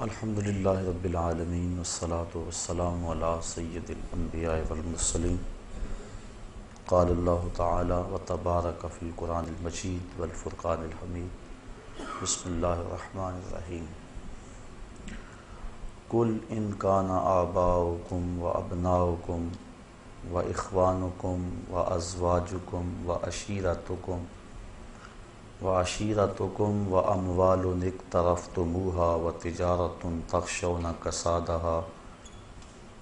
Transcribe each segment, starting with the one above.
الحمدللہ رب العالمین والصلاة والسلام علی سید الانبیاء والمرسلین قال اللہ تعالی وتبارک فی القرآن المجید والفرقان الحمید بسم اللہ الرحمن الرحیم قل ان کان آباؤکم وابناؤکم واخوانکم وازواجکم وعشیرتکم واموال اقترفتموها وتجارة تخشون کسادها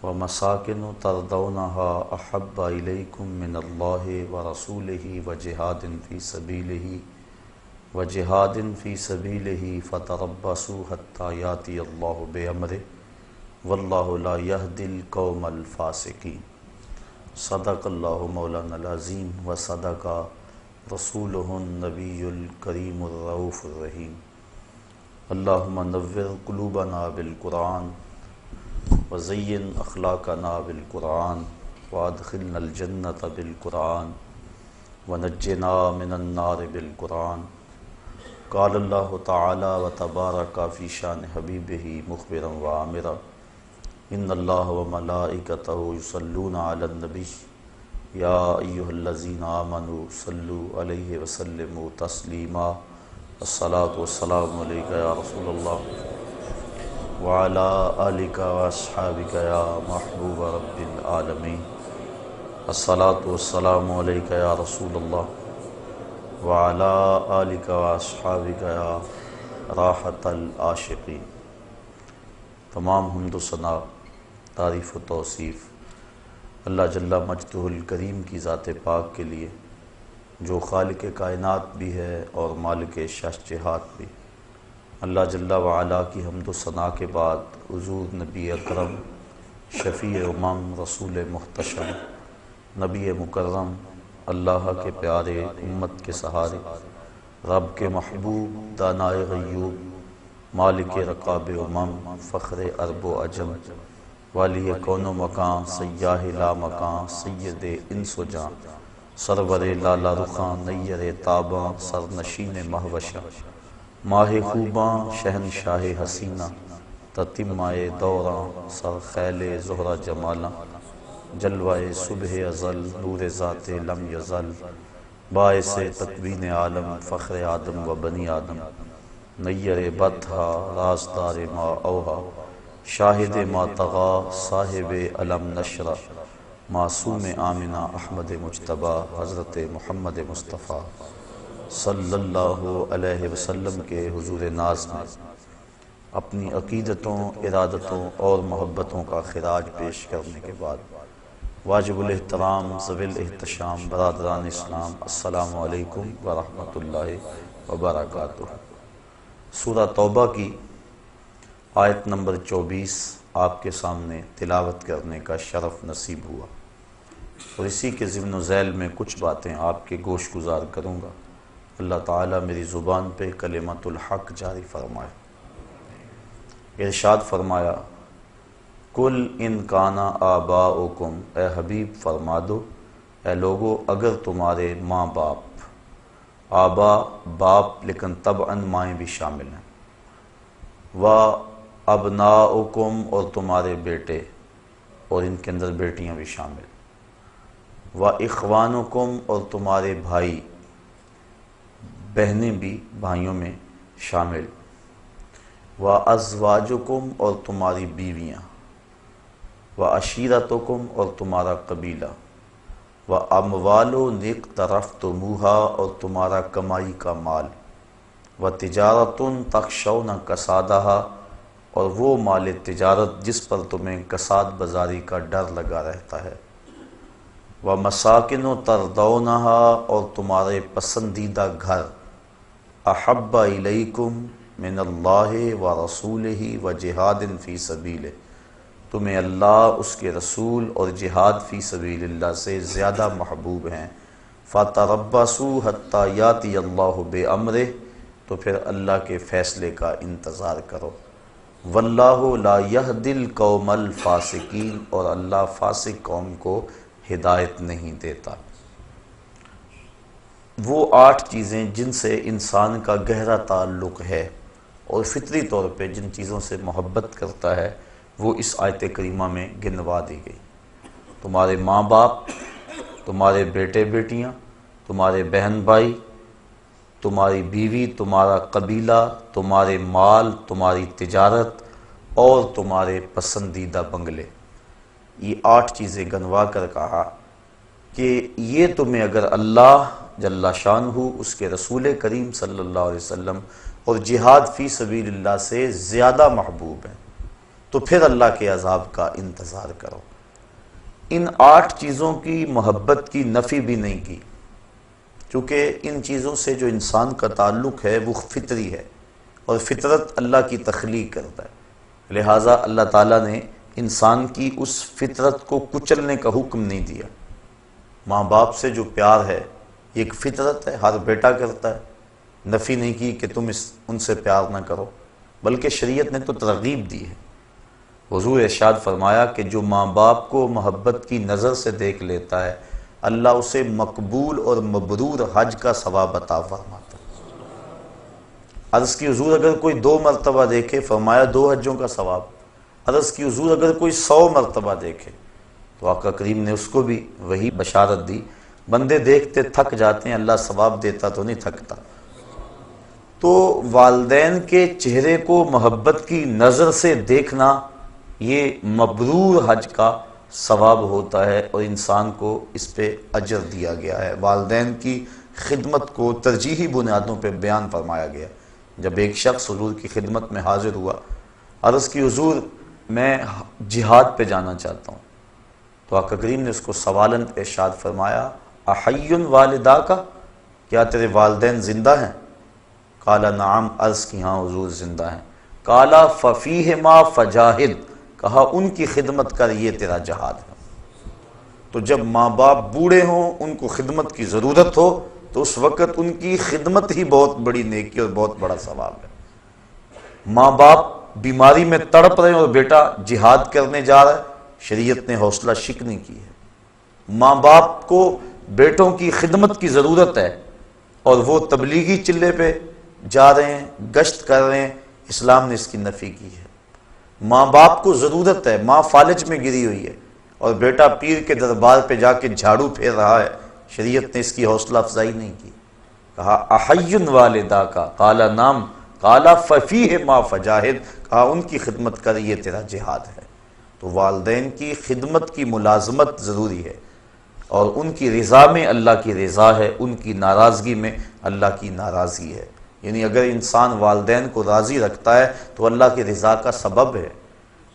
ومساکن ترضونها احب الیکم من اللہ ورسولہ وجہاد فی سبیلہ فتربصوا حتی یاتی اللہ بامرہ واللہ لا یہدی القوم الفاسقین۔ صدق اللہ مولانا العظیم وصدق رسولہ النبی الکریم الرؤوف الرحیم۔ اللہم نور قلوبنا بالقرآن وزین اخلاقنا بالقرآن وادخلنا الجنة بالقرآن ونجنا من النار بالقرآن۔ قال اللہ تعالی وتبارک فی شان حبیبہ مخبرا وعامرا ان اللہ وملائکتہ یصلون علی النبی یا ایہا الذین آمنوا صلوا علیہ وسلموا تسلیما الصلاۃ والسلام علیک یا رسول اللہ وعلی آلک واصحابک یا محبوب رب العالمین الصلاۃ والسلام علیک یا رسول اللہ وعلی آلک واصحابک یا راحت العاشقین۔ تمام حمد و ثنا، تعریف و توصیف اللہ جل مجدہ الکریم کی ذات پاک کے لیے، جو خالق کائنات بھی ہے اور مالک شش جہات بھی۔ اللہ جل وعلا کی حمد و ثنا کے بعد حضور نبی اکرم، شفیع امم، رسول محتشم، نبی مکرم، اللہ کے پیارے، امت کے سہارے، رب کے محبوب، دانائے غیوب، مالک رقاب امم، فخر عرب و عجم، والی کون و مکان، سیاہ لا مکان، سید انس و جان، سرور لالا رخاں، نیر تاباں، سرنشین مہوشاں، ماہ خوباں، شہنشاہ حسینہ، تتمہ دوراں، سر خیل زہرہ جمالاں، جلوہ صبح ازل، نور ذات لم یزل، باعث تکوین عالم، فخر آدم و بنی آدم، نیر بطحا، رازدار ما اوہا، شاہد ما طغا، صاحب علم نشرہ، معصوم آمنہ، احمد مجتبیٰ، حضرت محمد مصطفیٰ صلی اللہ علیہ وسلم کے حضور ناز میں اپنی عقیدتوں، ارادتوں اور محبتوں کا خراج پیش کرنے کے بعد واجب الاحترام، ذوی الاحتشام برادران اسلام، السلام علیکم ورحمۃ اللہ وبرکاتہ۔ سورہ توبہ کی آیت نمبر 24 آپ کے سامنے تلاوت کرنے کا شرف نصیب ہوا، اور اسی کے ضمن و ذیل میں کچھ باتیں آپ کے گوش گزار کروں گا۔ اللہ تعالیٰ میری زبان پہ کلمت الحق جاری فرمائے۔ ارشاد فرمایا، قل ان کانا آباؤکم، اے حبیب فرما دو، اے لوگو اگر تمہارے ماں باپ، آبا باپ لیکن طبعاً مائیں بھی شامل ہیں، و ابناؤکم اور تمہارے بیٹے اور ان کے اندر بیٹیاں بھی شامل، و اخوانکم اور تمہارے بھائی بہنیں بھی بھائیوں میں شامل، و ازواجکم اور تمہاری بیویاں، و عشیرتکم اور تمہارا قبیلہ، و اموال اقترفتموہا اور تمہارا کمائی کا مال، و تجارت تخشون کسادہا اور وہ مال تجارت جس پر تمہیں کساد بازاری کا ڈر لگا رہتا ہے، و مساکن ترضونہا اور تمہارے پسندیدہ گھر، احب الیکم من اللہ و رسولہ و جہاد فی سبیلہ، تمہیں اللہ، اس کے رسول اور جہاد فی سبیل اللہ سے زیادہ محبوب ہیں، فتربصوا حتی یاتی اللہ بامرہ، تو پھر اللہ کے فیصلے کا انتظار کرو، واللہ لا یہدی القوم الفاسقین، اور اللہ فاسق قوم کو ہدایت نہیں دیتا۔ وہ 8 چیزیں جن سے انسان کا گہرا تعلق ہے اور فطری طور پہ جن چیزوں سے محبت کرتا ہے وہ اس آیت کریمہ میں گنوا دی گئی۔ تمہارے ماں باپ، تمہارے بیٹے بیٹیاں، تمہارے بہن بھائی، تمہاری بیوی، تمہارا قبیلہ، تمہارے مال، تمہاری تجارت اور تمہارے پسندیدہ بنگلے، یہ 8 چیزیں گنوا کر کہا کہ یہ تمہیں اگر اللہ جل شانہ، اس کے رسول کریم صلی اللہ علیہ وسلم اور جہاد فی سبیل اللہ سے زیادہ محبوب ہیں تو پھر اللہ کے عذاب کا انتظار کرو۔ ان 8 چیزوں کی محبت کی نفی بھی نہیں کی، چونکہ ان چیزوں سے جو انسان کا تعلق ہے وہ فطری ہے اور فطرت اللہ کی تخلیق کرتا ہے، لہٰذا اللہ تعالیٰ نے انسان کی اس فطرت کو کچلنے کا حکم نہیں دیا۔ ماں باپ سے جو پیار ہے یہ ایک فطرت ہے، ہر بیٹا کرتا ہے، نفی نہیں کی کہ تم ان سے پیار نہ کرو، بلکہ شریعت نے تو ترغیب دی ہے۔ حضور ارشاد فرمایا کہ جو ماں باپ کو محبت کی نظر سے دیکھ لیتا ہے اللہ اسے مقبول اور مبرور حج کا ثواب عطا فرماتا ہے۔ عرض کی حضور اگر کوئی 2 مرتبہ دیکھے، فرمایا 2 حجوں کا ثواب۔ عرض کی حضور اگر کوئی 100 مرتبہ دیکھے، تو آقا کریم نے اس کو بھی وہی بشارت دی، بندے دیکھتے تھک جاتے ہیں، اللہ ثواب دیتا تو نہیں تھکتا۔ تو والدین کے چہرے کو محبت کی نظر سے دیکھنا یہ مبرور حج کا ثواب ہوتا ہے اور انسان کو اس پہ اجر دیا گیا ہے۔ والدین کی خدمت کو ترجیحی بنیادوں پہ بیان فرمایا گیا۔ جب ایک شخص حضور کی خدمت میں حاضر ہوا، عرض کی حضور میں جہاد پہ جانا چاہتا ہوں، تو آقا کریم نے اس کو سوالن ارشاد فرمایا احی والدا کا، کیا تیرے والدین زندہ ہیں؟ قال نعم، عرض کی ہاں حضور زندہ ہیں۔ قال ففیہما فجاہد، کہا ان کی خدمت کر، یہ تیرا جہاد ہے۔ تو جب ماں باپ بوڑھے ہوں، ان کو خدمت کی ضرورت ہو، تو اس وقت ان کی خدمت ہی بہت بڑی نیکی اور بہت بڑا ثواب ہے۔ ماں باپ بیماری میں تڑپ رہے ہیں اور بیٹا جہاد کرنے جا رہا ہے، شریعت نے حوصلہ شکنی کی ہے۔ ماں باپ کو بیٹوں کی خدمت کی ضرورت ہے اور وہ تبلیغی چلے پہ جا رہے ہیں، گشت کر رہے ہیں، اسلام نے اس کی نفی کی ہے۔ ماں باپ کو ضرورت ہے، ماں فالج میں گری ہوئی ہے اور بیٹا پیر کے دربار پہ جا کے جھاڑو پھیر رہا ہے، شریعت نے اس کی حوصلہ افزائی نہیں کی۔ کہا احی والدا کا، قال نام، قال ففیہما فجاہد، کہا ان کی خدمت کر، یہ تیرا جہاد ہے۔ تو والدین کی خدمت کی ملازمت ضروری ہے اور ان کی رضا میں اللہ کی رضا ہے، ان کی ناراضگی میں اللہ کی ناراضگی ہے۔ یعنی اگر انسان والدین کو راضی رکھتا ہے تو اللہ کی رضا کا سبب ہے،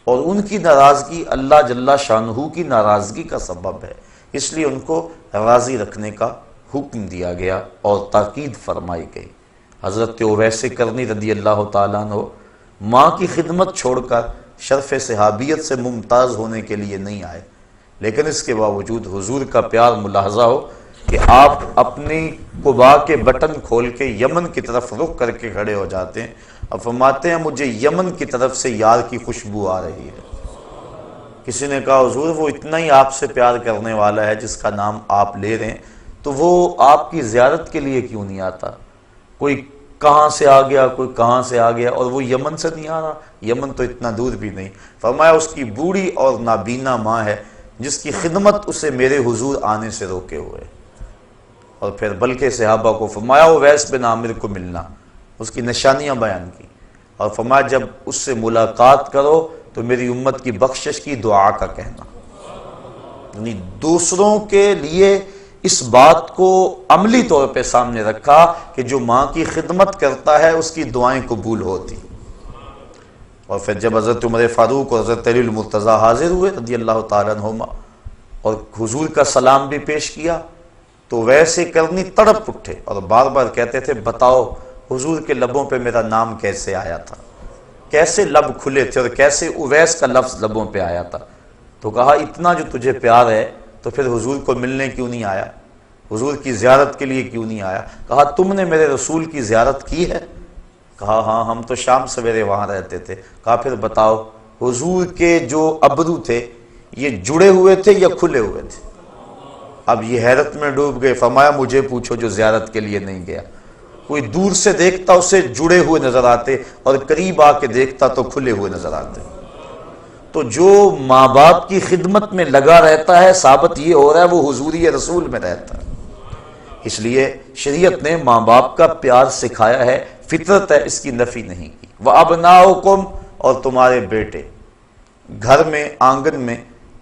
اور ان کی ناراضگی اللہ جل شانہ کی ناراضگی کا سبب ہے، اس لیے ان کو راضی رکھنے کا حکم دیا گیا اور تاکید فرمائی گئی۔ حضرت اویس کرنی رضی اللہ تعالیٰ عنہ ماں کی خدمت چھوڑ کر شرف صحابیت سے ممتاز ہونے کے لیے نہیں آئے، لیکن اس کے باوجود حضور کا پیار ملاحظہ ہو کہ آپ اپنی قبا کے بٹن کھول کے یمن کی طرف رخ کر کے کھڑے ہو جاتے ہیں اور فرماتے ہیں مجھے یمن کی طرف سے یار کی خوشبو آ رہی ہے۔ کسی نے کہا حضور وہ اتنا ہی آپ سے پیار کرنے والا ہے جس کا نام آپ لے رہے ہیں، تو وہ آپ کی زیارت کے لیے کیوں نہیں آتا؟ کوئی کہاں سے آ گیا، کوئی کہاں سے آ گیا، اور وہ یمن سے نہیں آ رہا، یمن تو اتنا دور بھی نہیں۔ فرمایا اس کی بوڑھی اور نابینا ماں ہے جس کی خدمت اسے میرے حضور آنے سے روکے ہوئے۔ اور پھر بلکہ صحابہ کو فرمایا اویس بن عامر کو ملنا، اس کی نشانیاں بیان کی، اور فرمایا جب اس سے ملاقات کرو تو میری امت کی بخشش کی دعا کا کہنا۔ یعنی دوسروں کے لیے اس بات کو عملی طور پہ سامنے رکھا کہ جو ماں کی خدمت کرتا ہے اس کی دعائیں قبول ہوتی۔ اور پھر جب حضرت عمر فاروق اور حضرت علی المرتضیٰ حاضر ہوئے رضی اللہ تعالیٰ عنہما اور حضور کا سلام بھی پیش کیا، تو ویسے کرنی تڑپ اٹھے اور بار بار کہتے تھے بتاؤ حضور کے لبوں پہ میرا نام کیسے آیا تھا، کیسے لب کھلے تھے اور کیسے اویس کا لفظ لبوں پہ آیا تھا۔ تو کہا اتنا جو تجھے پیار ہے تو پھر حضور کو ملنے کیوں نہیں آیا، حضور کی زیارت کے لیے کیوں نہیں آیا؟ کہا تم نے میرے رسول کی زیارت کی ہے؟ کہا ہاں ہم تو شام سویرے وہاں رہتے تھے۔ کہا پھر بتاؤ حضور کے جو ابرو تھے یہ جڑے ہوئے تھے یا کھلے ہوئے تھے؟ اب یہ حیرت میں ڈوب گئے، فرمایا مجھے پوچھو جو زیارت کے لیے نہیں گیا۔ کوئی دور سے دیکھتا اسے جڑے ہوئے نظر آتے اور قریب آ کے دیکھتا تو کھلے ہوئے نظر آتے۔ تو جو ماں باپ کی خدمت میں لگا رہتا ہے، ثابت یہ ہو رہا ہے وہ حضوری رسول میں رہتا ہے۔ اس لیے شریعت نے ماں باپ کا پیار سکھایا ہے، فطرت ہے، اس کی نفی نہیں کی۔ وَأَبْنَاؤُكُمْ، اور تمہارے بیٹے، گھر میں آنگن میں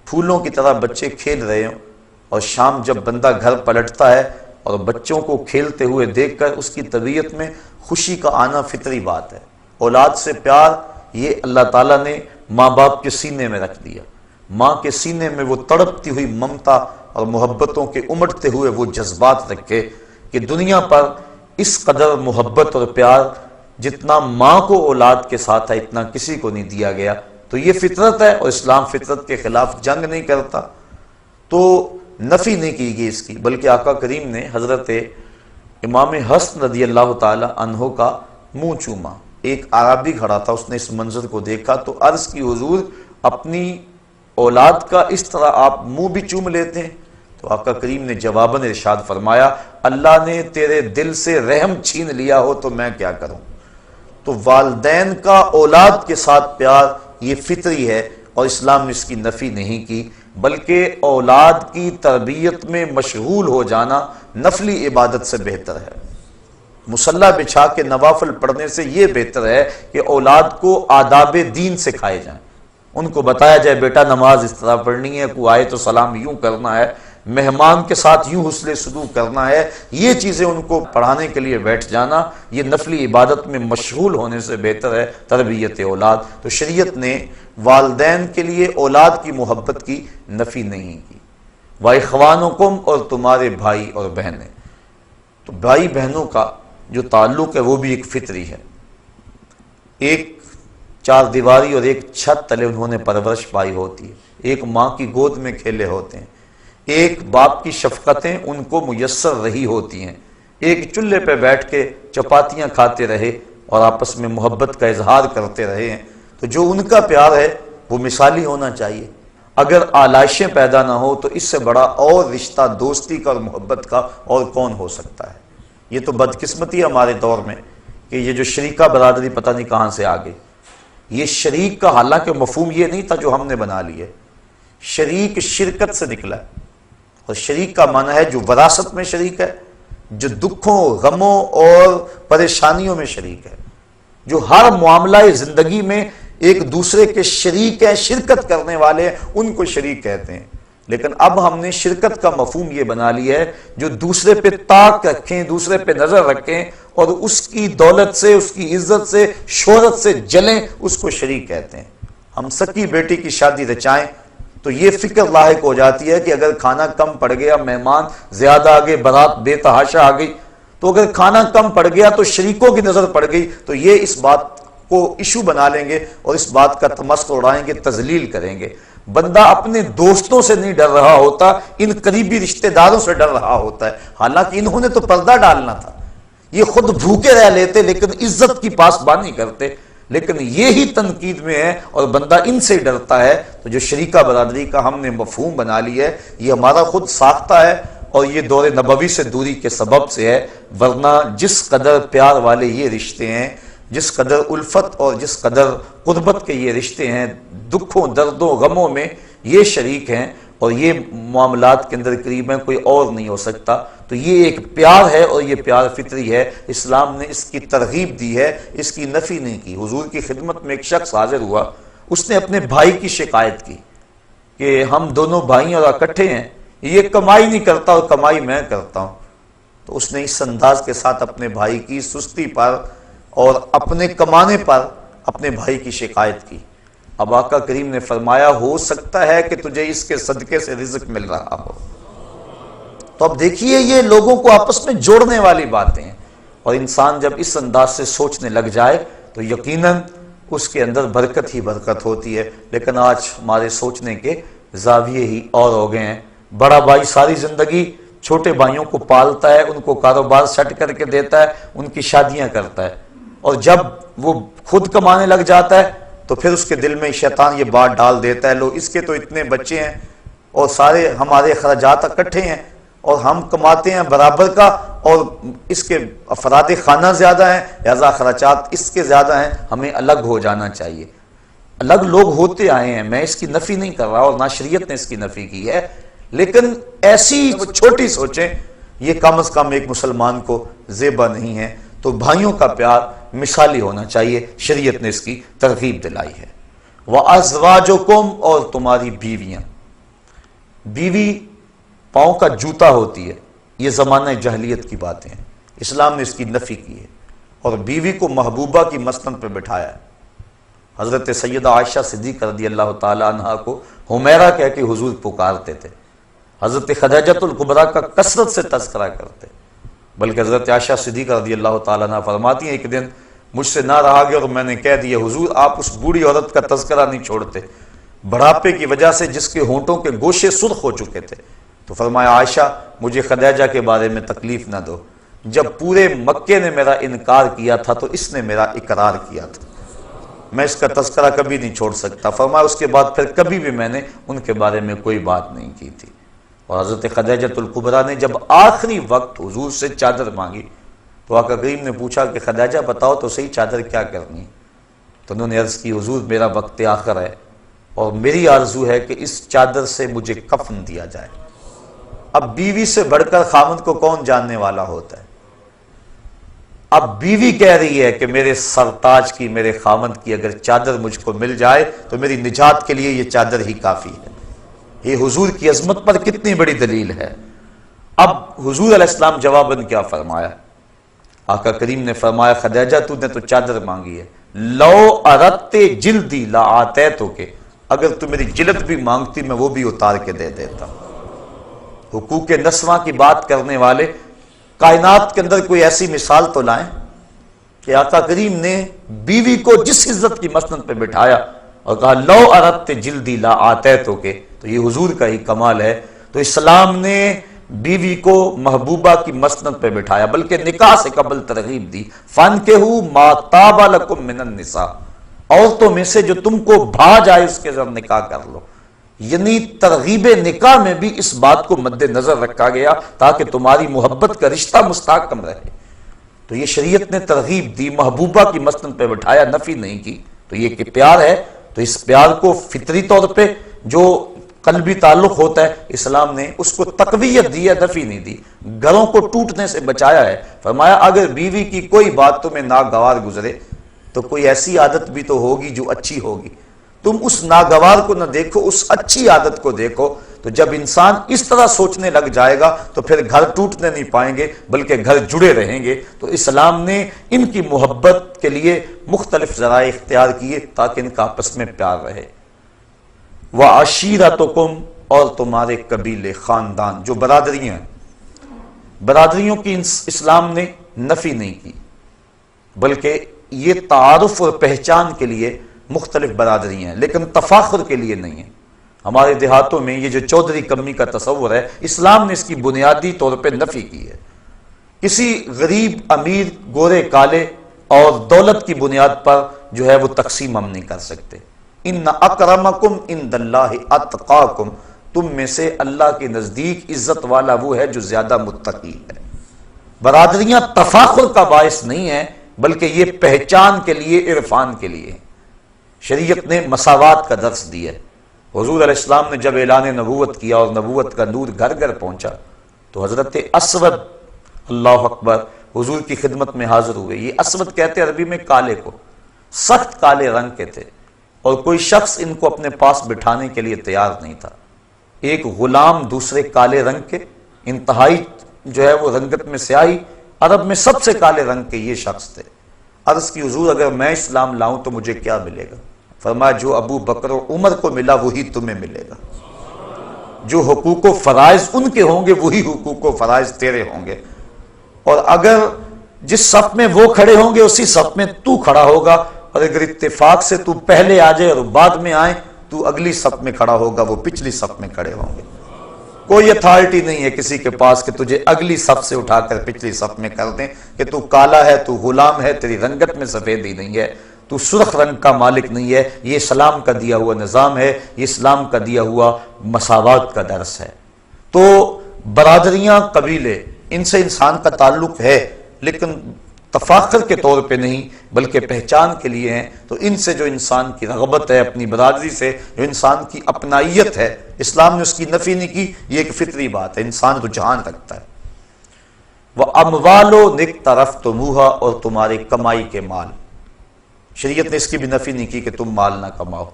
پھولوں کی طرح بچے کھیل رہے ہوں، اور شام جب بندہ گھر پلٹتا ہے اور بچوں کو کھیلتے ہوئے دیکھ کر اس کی طبیعت میں خوشی کا آنا فطری بات ہے۔ اولاد سے پیار یہ اللہ تعالیٰ نے ماں باپ کے سینے میں رکھ دیا۔ ماں کے سینے میں وہ تڑپتی ہوئی ممتا اور محبتوں کے امٹتے ہوئے وہ جذبات رکھے کہ دنیا پر اس قدر محبت اور پیار جتنا ماں کو اولاد کے ساتھ ہے اتنا کسی کو نہیں دیا گیا۔ تو یہ فطرت ہے، اور اسلام فطرت کے خلاف جنگ نہیں کرتا، تو نفی نہیں کی گئی اس کی، بلکہ آقا کریم نے حضرت امام حسن رضی اللہ تعالی عنہ کا منہ چوما۔ ایک عربی کھڑا تھا، اس نے اس منظر کو دیکھا تو عرض کی حضور اپنی اولاد کا اس طرح آپ منہ بھی چوم لیتے ہیں؟ تو آقا کریم نے جواباً ارشاد فرمایا، اللہ نے تیرے دل سے رحم چھین لیا ہو تو میں کیا کروں۔ تو والدین کا اولاد کے ساتھ پیار یہ فطری ہے، اور اسلام نے اس کی نفی نہیں کی، بلکہ اولاد کی تربیت میں مشغول ہو جانا نفلی عبادت سے بہتر ہے۔ مصلی بچھا کے نوافل پڑھنے سے یہ بہتر ہے کہ اولاد کو آداب دین سکھائے جائیں، ان کو بتایا جائے بیٹا نماز اس طرح پڑھنی ہے، کوئی آئے تو سلام یوں کرنا ہے، مہمان کے ساتھ یوں حسن سلوک کرنا ہے، یہ چیزیں ان کو پڑھانے کے لیے بیٹھ جانا یہ نفلی عبادت میں مشغول ہونے سے بہتر ہے تربیت اولاد۔ تو شریعت نے والدین کے لیے اولاد کی محبت کی نفی نہیں کی۔ وَإِخْوَانُكُمْ، اور تمہارے بھائی اور بہنیں۔ تو بھائی بہنوں کا جو تعلق ہے وہ بھی ایک فطری ہے، ایک چار دیواری اور ایک چھت تلے انہوں نے پرورش پائی ہوتی ہے، ایک ماں کی گود میں کھیلے ہوتے ہیں، ایک باپ کی شفقتیں ان کو میسر رہی ہوتی ہیں، ایک چولہے پہ بیٹھ کے چپاتیاں کھاتے رہے اور آپس میں محبت کا اظہار کرتے رہے ہیں۔ تو جو ان کا پیار ہے وہ مثالی ہونا چاہیے۔ اگر آلائشیں پیدا نہ ہو تو اس سے بڑا اور رشتہ دوستی کا اور محبت کا اور کون ہو سکتا ہے۔ یہ تو بدقسمتی ہے ہمارے دور میں کہ یہ جو شریکہ برادری پتہ نہیں کہاں سے آ گئی۔ یہ شریک کا حالانکہ مفہوم یہ نہیں تھا جو ہم نے بنا لی ہے، شریک شرکت سے نکلا ہے، اور شریک کا معنی ہے جو وراثت میں شریک ہے، جو دکھوں غموں اور پریشانیوں میں شریک ہے، جو ہر معاملہ زندگی میں ایک دوسرے کے شریک ہیں، شرکت کرنے والے ہیں، ان کو شریک کہتے ہیں۔ لیکن اب ہم نے شرکت کا مفہوم یہ بنا لیا ہے جو دوسرے پہ طاق رکھیں، دوسرے پہ نظر رکھیں اور اس کی دولت سے، اس کی عزت سے، شہرت سے جلیں، اس کو شریک کہتے ہیں۔ ہم سکی بیٹی کی شادی رچائیں تو یہ فکر لاحق ہو جاتی ہے کہ اگر کھانا کم پڑ گیا، مہمان زیادہ آ گئے، بارات بے تحاشا آ گئی، تو اگر کھانا کم پڑ گیا تو شریکوں کی نظر پڑ گئی تو یہ اس بات کو ایشو بنا لیں گے اور اس بات کا تمسخر اڑائیں گے، تذلیل کریں گے۔ بندہ اپنے دوستوں سے نہیں ڈر رہا ہوتا، ان قریبی رشتہ داروں سے ڈر رہا ہوتا ہے، حالانکہ انہوں نے تو پردہ ڈالنا تھا، یہ خود بھوکے رہ لیتے لیکن عزت کی پاسبانی کرتے، لیکن یہی تنقید میں ہے اور بندہ ان سے ڈرتا ہے۔ تو جو شریکہ برادری کا ہم نے مفہوم بنا لی ہے یہ ہمارا خود ساختہ ہے، اور یہ دور نبوی سے دوری کے سبب سے ہے، ورنہ جس قدر پیار والے یہ رشتے ہیں، جس قدر الفت اور جس قدر قربت کے یہ رشتے ہیں، دکھوں دردوں غموں میں یہ شریک ہیں اور یہ معاملات کے اندر قریب ہیں، کوئی اور نہیں ہو سکتا۔ تو یہ ایک پیار ہے اور یہ پیار فطری ہے، اسلام نے اس کی ترغیب دی ہے، اس کی نفی نہیں کی۔ حضور کی خدمت میں ایک شخص حاضر ہوا، اس نے اپنے بھائی کی شکایت کی کہ ہم دونوں بھائی اور اکٹھے ہیں، یہ کمائی نہیں کرتا اور کمائی میں کرتا ہوں۔ تو اس نے اس انداز کے ساتھ اپنے بھائی کی سستی پر اور اپنے کمانے پر اپنے بھائی کی شکایت کی۔ اب آقا کریم نے فرمایا ہو سکتا ہے کہ تجھے اس کے صدقے سے رزق مل رہا ہو۔ تو اب دیکھیے یہ لوگوں کو آپس میں جوڑنے والی باتیں ہیں، اور انسان جب اس انداز سے سوچنے لگ جائے تو یقیناً اس کے اندر برکت ہی برکت ہوتی ہے۔ لیکن آج ہمارے سوچنے کے زاویے ہی اور ہو گئے ہیں۔ بڑا بھائی ساری زندگی چھوٹے بھائیوں کو پالتا ہے، ان کو کاروبار سیٹ کر کے دیتا ہے، ان کی شادیاں کرتا ہے، اور جب وہ خود کمانے لگ جاتا ہے تو پھر اس کے دل میں شیطان یہ بات ڈال دیتا ہے، لو اس کے تو اتنے بچے ہیں اور سارے ہمارے اخراجات اکٹھے ہیں، اور ہم کماتے ہیں برابر کا، اور اس کے افراد خانہ زیادہ ہیں، لہذا خرچات اس کے زیادہ ہیں، ہمیں الگ ہو جانا چاہیے۔ الگ لوگ ہوتے آئے ہیں، میں اس کی نفی نہیں کر رہا اور نہ شریعت نے اس کی نفی کی ہے، لیکن ایسی چھوٹی سوچیں یہ کم از کم ایک مسلمان کو زیبا نہیں ہے۔ تو بھائیوں کا پیار مثالی ہونا چاہیے، شریعت نے اس کی ترغیب دلائی ہے۔ وَأَزْوَاجُكُمْ، اور تمہاری بیویاں۔ بیوی پاؤں کا جوتا ہوتی ہے، یہ زمانہ جاہلیت کی باتیں ہیں، اسلام نے اس کی نفی کی ہے، اور بیوی کو محبوبہ کی مسند پہ بٹھایا ہے۔ حضرت سیدہ عائشہ صدیقہ رضی اللہ تعالی عنہا کو حمیرہ کہہ کے حضور پکارتے تھے، حضرت خدیجۃ الکبریٰ کا کثرت سے تذکرہ کرتے، بلکہ حضرت عائشہ صدیقہ رضی اللہ تعالی عنہا فرماتی ہیں ایک دن مجھ سے نہ رہا گیا اور میں نے کہہ دیا حضور آپ اس بوڑھی عورت کا تذکرہ نہیں چھوڑتے، بڑھاپے کی وجہ سے جس کے ہونٹوں کے گوشے سرخ ہو چکے تھے۔ تو فرمایا عائشہ مجھے خدیجہ کے بارے میں تکلیف نہ دو، جب پورے مکے نے میرا انکار کیا تھا تو اس نے میرا اقرار کیا تھا، میں اس کا تذکرہ کبھی نہیں چھوڑ سکتا۔ فرمایا اس کے بعد پھر کبھی بھی میں نے ان کے بارے میں کوئی بات نہیں کی تھی۔ اور حضرت خدیجۃ الکبریٰ نے جب آخری وقت حضور سے چادر مانگی تو آقا کریم نے پوچھا کہ خدیجہ بتاؤ تو صحیح چادر کیا کرنی ہے؟ تو انہوں نے عرض کی حضور میرا وقت آخر ہے اور میری آرزو ہے کہ اس چادر سے مجھے کفن دیا جائے۔ اب بیوی سے بڑھ کر خامند کو کون جاننے والا ہوتا ہے؟ اب بیوی کہہ رہی ہے کہ میرے سرتاج کی، میرے خامند کی اگر چادر مجھ کو مل جائے تو میری نجات کے لیے یہ چادر ہی کافی ہے۔ یہ حضور کی عظمت پر کتنی بڑی دلیل ہے۔ اب حضور علیہ السلام جواباً کیا فرمایا؟ آقا کریم نے فرمایا خدیجہ تو نے تو چادر مانگی ہے، لو اردت جلدی لا آتیتک، اگر تو میری جلد بھی مانگتی میں وہ بھی اتار کے دے دیتا۔ حقوق نسواں کی بات کرنے والے کائنات کے اندر کوئی ایسی مثال تو لائیں کہ آقا کریم نے بیوی کو جس عزت کی مسند پہ بٹھایا اور کہا لو اردت جلدی لا آتیتک، تو یہ حضور کا ہی کمال ہے۔ تو اسلام نے بیوی کو محبوبہ کی مسند پہ بٹھایا، بلکہ نکاح سے قبل ترغیب دی، فانکحوا ما طاب لکم من النساء، عورتوں میں سے جو تم کو بھا جائے اس کے ساتھ نکاح کر لو۔ یعنی ترغیب نکاح میں بھی اس بات کو مد نظر رکھا گیا تاکہ تمہاری محبت کا رشتہ مستحکم رہے۔ تو یہ شریعت نے ترغیب دی، محبوبہ کی مسند پہ بٹھایا، نفی نہیں کی۔ تو یہ کہ پیار ہے، تو اس پیار کو فطری طور پہ جو قلبی تعلق ہوتا ہے اسلام نے اس کو تقویت دی ہے، نفی نہیں دی، گھروں کو ٹوٹنے سے بچایا ہے۔ فرمایا اگر بیوی کی کوئی بات تمہیں ناگوار گزرے تو کوئی ایسی عادت بھی تو ہوگی جو اچھی ہوگی، تم اس ناگوار کو نہ دیکھو، اس اچھی عادت کو دیکھو۔ تو جب انسان اس طرح سوچنے لگ جائے گا تو پھر گھر ٹوٹنے نہیں پائیں گے بلکہ گھر جڑے رہیں گے۔ تو اسلام نے ان کی محبت کے لیے مختلف ذرائع اختیار کیے تاکہ ان کا آپس میں پیار رہے۔ وَعَشِيرَتُكُمْ، اور تمہارے قبیلے، خاندان، جو برادریاں ہیں، برادریوں کی اسلام نے نفی نہیں کی، بلکہ یہ تعارف اور پہچان کے لیے مختلف برادریاں ہیں، لیکن تفاخر کے لیے نہیں ہیں۔ ہمارے دیہاتوں میں یہ جو چودھری کمی کا تصور ہے، اسلام نے اس کی بنیادی طور پہ نفی کی ہے۔ کسی غریب، امیر، گورے، کالے اور دولت کی بنیاد پر جو ہے وہ تقسیم ہم نہیں کر سکتے۔ ان اکرمکم عند اللہ اتقاکم، تم میں سے اللہ کے نزدیک عزت والا وہ ہے جو زیادہ متقی ہے۔ برادریاں تفاخر کا باعث نہیں ہیں بلکہ یہ پہچان کے لیے، عرفان کے لیے۔ شریعت نے مساوات کا درس دیا ہے۔ حضور علیہ السلام نے جب اعلان نبوت کیا اور نبوت کا نور گھر گھر پہنچا تو حضرت اسود، اللہ اکبر، حضور کی خدمت میں حاضر ہوئے۔ یہ اسود کہتے عربی میں کالے کو، سخت کالے رنگ کے تھے، اور کوئی شخص ان کو اپنے پاس بٹھانے کے لیے تیار نہیں تھا۔ ایک غلام دوسرے کالے رنگ کے، انتہائی جو ہے وہ رنگت میں سیاہی، عرب میں سب سے کالے رنگ کے یہ شخص تھے۔ عرض کی حضور اگر میں اسلام لاؤں تو مجھے کیا ملے گا؟ فرمایا جو ابو بکر و عمر کو ملا وہی تمہیں ملے گا، جو حقوق و فرائض ان کے ہوں گے وہی حقوق و فرائض تیرے ہوں گے، اور اگر جس صف میں وہ کھڑے ہوں گے اسی صف میں تو کھڑا ہوگا، اور اگر اتفاق سے تو پہلے آ جائے اور بعد میں آئے تو اگلی صف میں کھڑا ہوگا، وہ پچھلی صف میں کھڑے ہوں گے۔ کوئی اتھارٹی نہیں ہے کسی کے پاس کہ تجھے اگلی صف سے اٹھا کر پچھلی صف میں کر دیں کہ تو کالا ہے، تو غلام ہے، تیری رنگت میں سفیدی نہیں ہے، تو سرخ رنگ کا مالک نہیں ہے۔ یہ اسلام کا دیا ہوا نظام ہے، یہ اسلام کا دیا ہوا مساوات کا درس ہے۔ تو برادریاں، قبیلے، ان سے انسان کا تعلق ہے لیکن تفاخر کے طور پہ نہیں بلکہ پہچان کے لیے ہیں، تو ان سے جو انسان کی رغبت ہے، اپنی برادری سے جو انسان کی اپنائیت ہے، اسلام نے اس کی نفی نہیں کی، یہ ایک فطری بات ہے، انسان رجحان رکھتا ہے۔ وَأَمْوَالُ اقْتَرَفْتُمُوهَا، اور تمہاری کمائی کے مال، شریعت نے اس کی بھی نفی نہیں کی کہ تم مال نہ کماؤ۔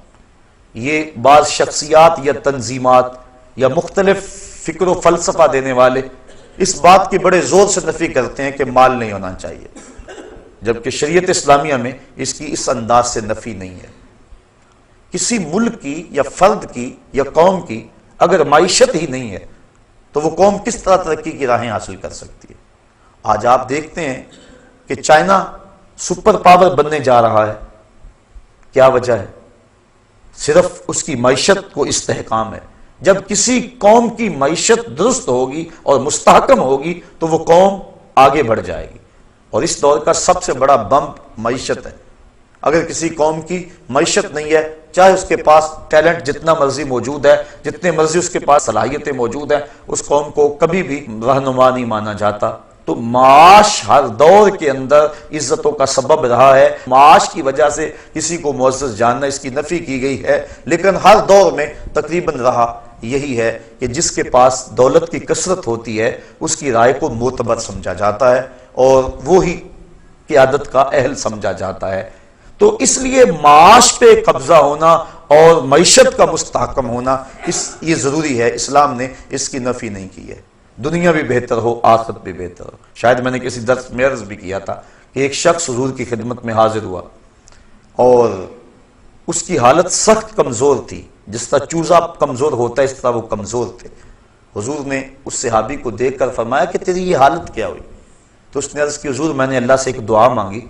یہ بعض شخصیات یا تنظیمات یا مختلف فکر و فلسفہ دینے والے اس بات کی بڑے زور سے نفی کرتے ہیں کہ مال نہیں ہونا چاہیے، جبکہ شریعت اسلامیہ میں اس کی اس انداز سے نفی نہیں ہے۔ کسی ملک کی یا فرد کی یا قوم کی اگر معیشت ہی نہیں ہے تو وہ قوم کس طرح ترقی کی راہیں حاصل کر سکتی ہے؟ آج آپ دیکھتے ہیں کہ چائنا سپر پاور بننے جا رہا ہے، کیا وجہ ہے؟ صرف اس کی معیشت کو استحکام ہے۔ جب کسی قوم کی معیشت درست ہوگی اور مستحکم ہوگی تو وہ قوم آگے بڑھ جائے گی، اور اس دور کا سب سے بڑا بمپ معیشت ہے۔ اگر کسی قوم کی معیشت نہیں ہے، چاہے اس کے پاس ٹیلنٹ جتنا مرضی موجود ہے، جتنے مرضی اس کے پاس صلاحیتیں موجود ہیں، اس قوم کو کبھی بھی رہنما نہیں مانا جاتا۔ تو معاش ہر دور کے اندر عزتوں کا سبب رہا ہے، معاش کی وجہ سے کسی کو معزز جاننا، اس کی نفی کی گئی ہے، لیکن ہر دور میں تقریباً رہا یہی ہے کہ جس کے پاس دولت کی کثرت ہوتی ہے اس کی رائے کو معتبر سمجھا جاتا ہے اور وہی قیادت کا اہل سمجھا جاتا ہے۔ تو اس لیے معاش پہ قبضہ ہونا اور معیشت کا مستحکم ہونا یہ ضروری ہے، اسلام نے اس کی نفی نہیں کی ہے۔ دنیا بھی بہتر ہو، آخرت بھی بہتر ہو۔ شاید میں نے کسی درس میں عرض بھی کیا تھا کہ ایک شخص حضور کی خدمت میں حاضر ہوا اور اس کی حالت سخت کمزور تھی، جس طرح چوزا کمزور ہوتا ہے اس طرح وہ کمزور تھے۔ حضور نے اس صحابی کو دیکھ کر فرمایا کہ تیری یہ حالت کیا ہوئی؟ تو اس نے عرض کی حضور میں نے اللہ سے ایک دعا مانگی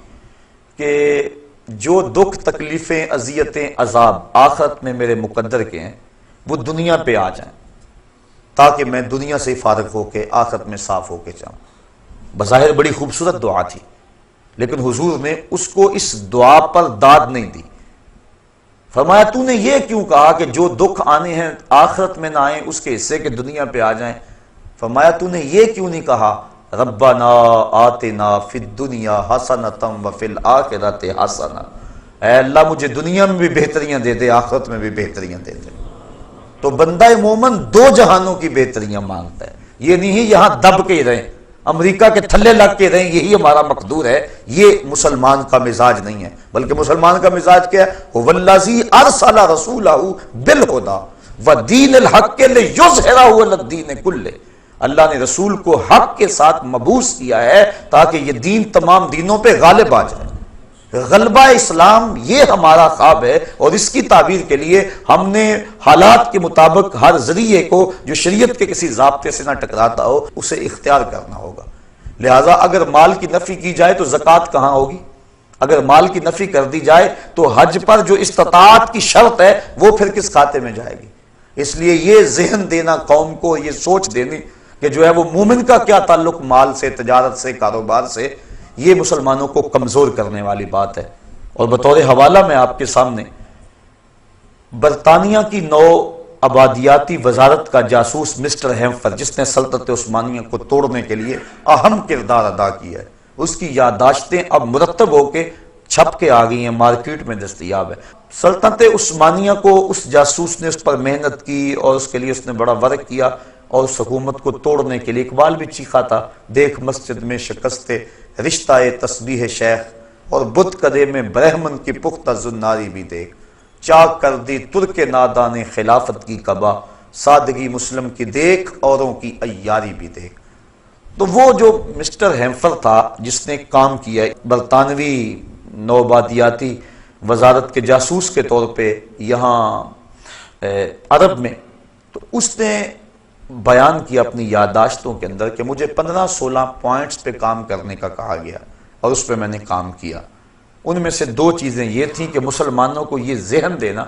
کہ جو دکھ، تکلیفیں، اذیتیں، عذاب آخرت میں میرے مقدر کے ہیں وہ دنیا پہ آ جائیں تاکہ میں دنیا سے فارغ ہو کے آخرت میں صاف ہو کے جاؤں۔ بظاہر بڑی خوبصورت دعا تھی، لیکن حضور نے اس کو اس دعا پر داد نہیں دی۔ فرمایا تو نے یہ کیوں کہا کہ جو دکھ آنے ہیں آخرت میں نہ آئیں اس کے حصے کے دنیا پہ آ جائیں؟ فرمایا تو نے یہ کیوں نہیں کہا ربنا آتنا فی الدنیا حسنۃ وفی الآخرۃ حسنۃ، اے اللہ مجھے دنیا میں بھی بہتریاں دے دے، آخرت میں بھی بہتریاں دے دے۔ تو بندہ مومن دو جہانوں کی بہتریاں مانگتا ہے، یہ نہیں یہاں دب کے ہی رہیں، امریکہ کے تھلے لگ کے رہیں یہی ہمارا مقدور ہے، یہ مسلمان کا مزاج نہیں ہے۔ بلکہ مسلمان کا مزاج کیا ہے؟ وَالَّذِي أَرْسَلَ رَسُولَهُ بِالْهُدَى وَدِينِ الْحَقِّ لِيُظْهِرَهُ عَلَى الدِّينِ كُلِّهِ، اللہ نے رسول کو حق کے ساتھ مبعوث کیا ہے تاکہ یہ دین تمام دینوں پہ غالب آ جائے۔ غلبہ اسلام یہ ہمارا خواب ہے، اور اس کی تعبیر کے لیے ہم نے حالات کے مطابق ہر ذریعے کو جو شریعت کے کسی ضابطے سے نہ ٹکراتا ہو اسے اختیار کرنا ہوگا۔ لہٰذا اگر مال کی نفی کی جائے تو زکوٰۃ کہاں ہوگی؟ اگر مال کی نفی کر دی جائے تو حج پر جو استطاعت کی شرط ہے وہ پھر کس کھاتے میں جائے گی؟ اس لیے یہ ذہن دینا قوم کو، یہ سوچ دینی کہ جو ہے وہ مومن کا کیا تعلق مال سے، تجارت سے، کاروبار سے، یہ مسلمانوں کو کمزور کرنے والی بات ہے۔ اور بطور حوالہ میں آپ کے سامنے برطانیہ کی نو آبادیاتی وزارت کا جاسوس مسٹر ہیمفر، جس نے سلطنت عثمانیہ کو توڑنے کے لیے اہم کردار ادا کیا ہے، اس کی یادداشتیں اب مرتب ہو کے چھپ کے آ گئی ہیں، مارکیٹ میں دستیاب ہے۔ سلطنت عثمانیہ کو اس جاسوس نے اس پر محنت کی اور اس کے لیے اس نے بڑا ورک کیا، اور اس حکومت کو توڑنے کے لیے اقبال بھی چیخا تھا، دیکھ مسجد میں شکست رشتہ تسبیح شیخ، اور بت کدے میں برہمن کی پختہ زناری بھی دیکھ، چاک کر دی ترک نادان خلافت کی قبا، سادگی مسلم کی دیکھ اوروں کی عیاری بھی دیکھ۔ تو وہ جو مسٹر ہیمفر تھا جس نے کام کیا برطانوی نوآبادیاتی وزارت کے جاسوس کے طور پہ یہاں عرب میں، تو اس نے بیان کیا اپنی یادداشتوں کے اندر کہ مجھے 15-16 پوائنٹس پہ کام کرنے کا کہا گیا اور اس پہ میں نے کام کیا۔ ان میں سے 2 چیزیں یہ تھیں کہ مسلمانوں کو یہ ذہن دینا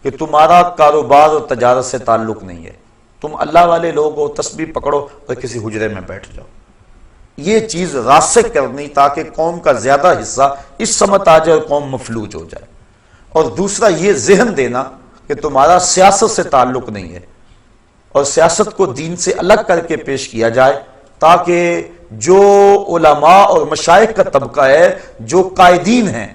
کہ تمہارا کاروبار اور تجارت سے تعلق نہیں ہے، تم اللہ والے لوگ ہو، تسبیح پکڑو اور کسی حجرے میں بیٹھ جاؤ، یہ چیز راسخ کرنی تاکہ قوم کا زیادہ حصہ اس سمت آ جائے اور قوم مفلوج ہو جائے۔ اور دوسرا یہ ذہن دینا کہ تمہارا سیاست سے تعلق نہیں ہے، اور سیاست کو دین سے الگ کر کے پیش کیا جائے، تاکہ جو علماء اور مشائخ کا طبقہ ہے، جو قائدین ہیں،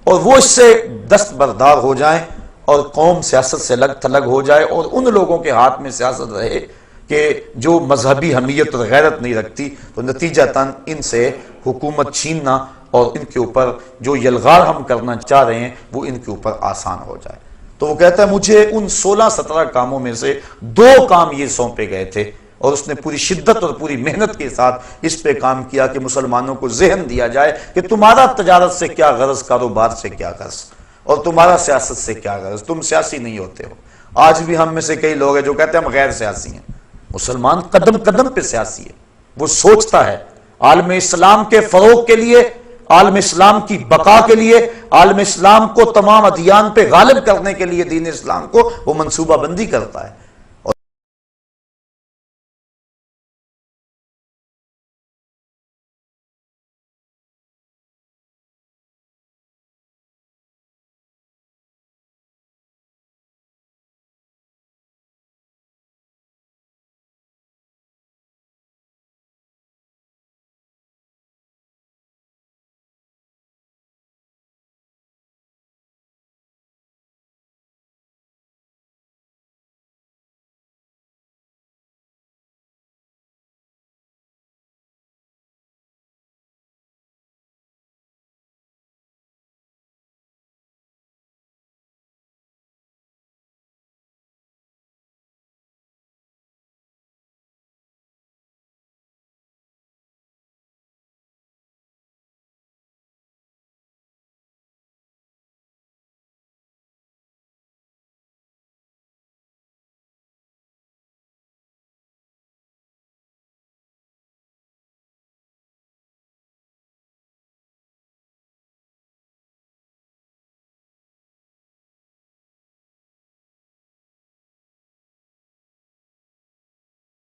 اور وہ اس سے دستبردار ہو جائیں اور قوم سیاست سے الگ تھلگ ہو جائے، اور ان لوگوں کے ہاتھ میں سیاست رہے کہ جو مذہبی حمیت اور غیرت نہیں رکھتی، تو نتیجتاً ان سے حکومت چھیننا اور ان کے اوپر جو یلغار ہم کرنا چاہ رہے ہیں وہ ان کے اوپر آسان ہو جائے۔ تو وہ کہتا ہے مجھے ان 16-17 کاموں میں سے 2 کام یہ سونپے گئے تھے، اور اس نے پوری شدت اور پوری محنت کے ساتھ اس پہ کام کیا کہ مسلمانوں کو ذہن دیا جائے کہ تمہارا تجارت سے کیا غرض، کاروبار سے کیا غرض، اور تمہارا سیاست سے کیا غرض، تم سیاسی نہیں ہوتے ہو۔ آج بھی ہم میں سے کئی لوگ ہیں جو کہتے ہیں ہم غیر سیاسی ہیں۔ مسلمان قدم قدم پہ سیاسی ہے، وہ سوچتا ہے عالم اسلام کے فروغ کے لیے، عالم اسلام کی بقا کے لیے، عالم اسلام کو تمام ادیان پہ غالب کرنے کے لیے، دین اسلام کو وہ منصوبہ بندی کرتا ہے۔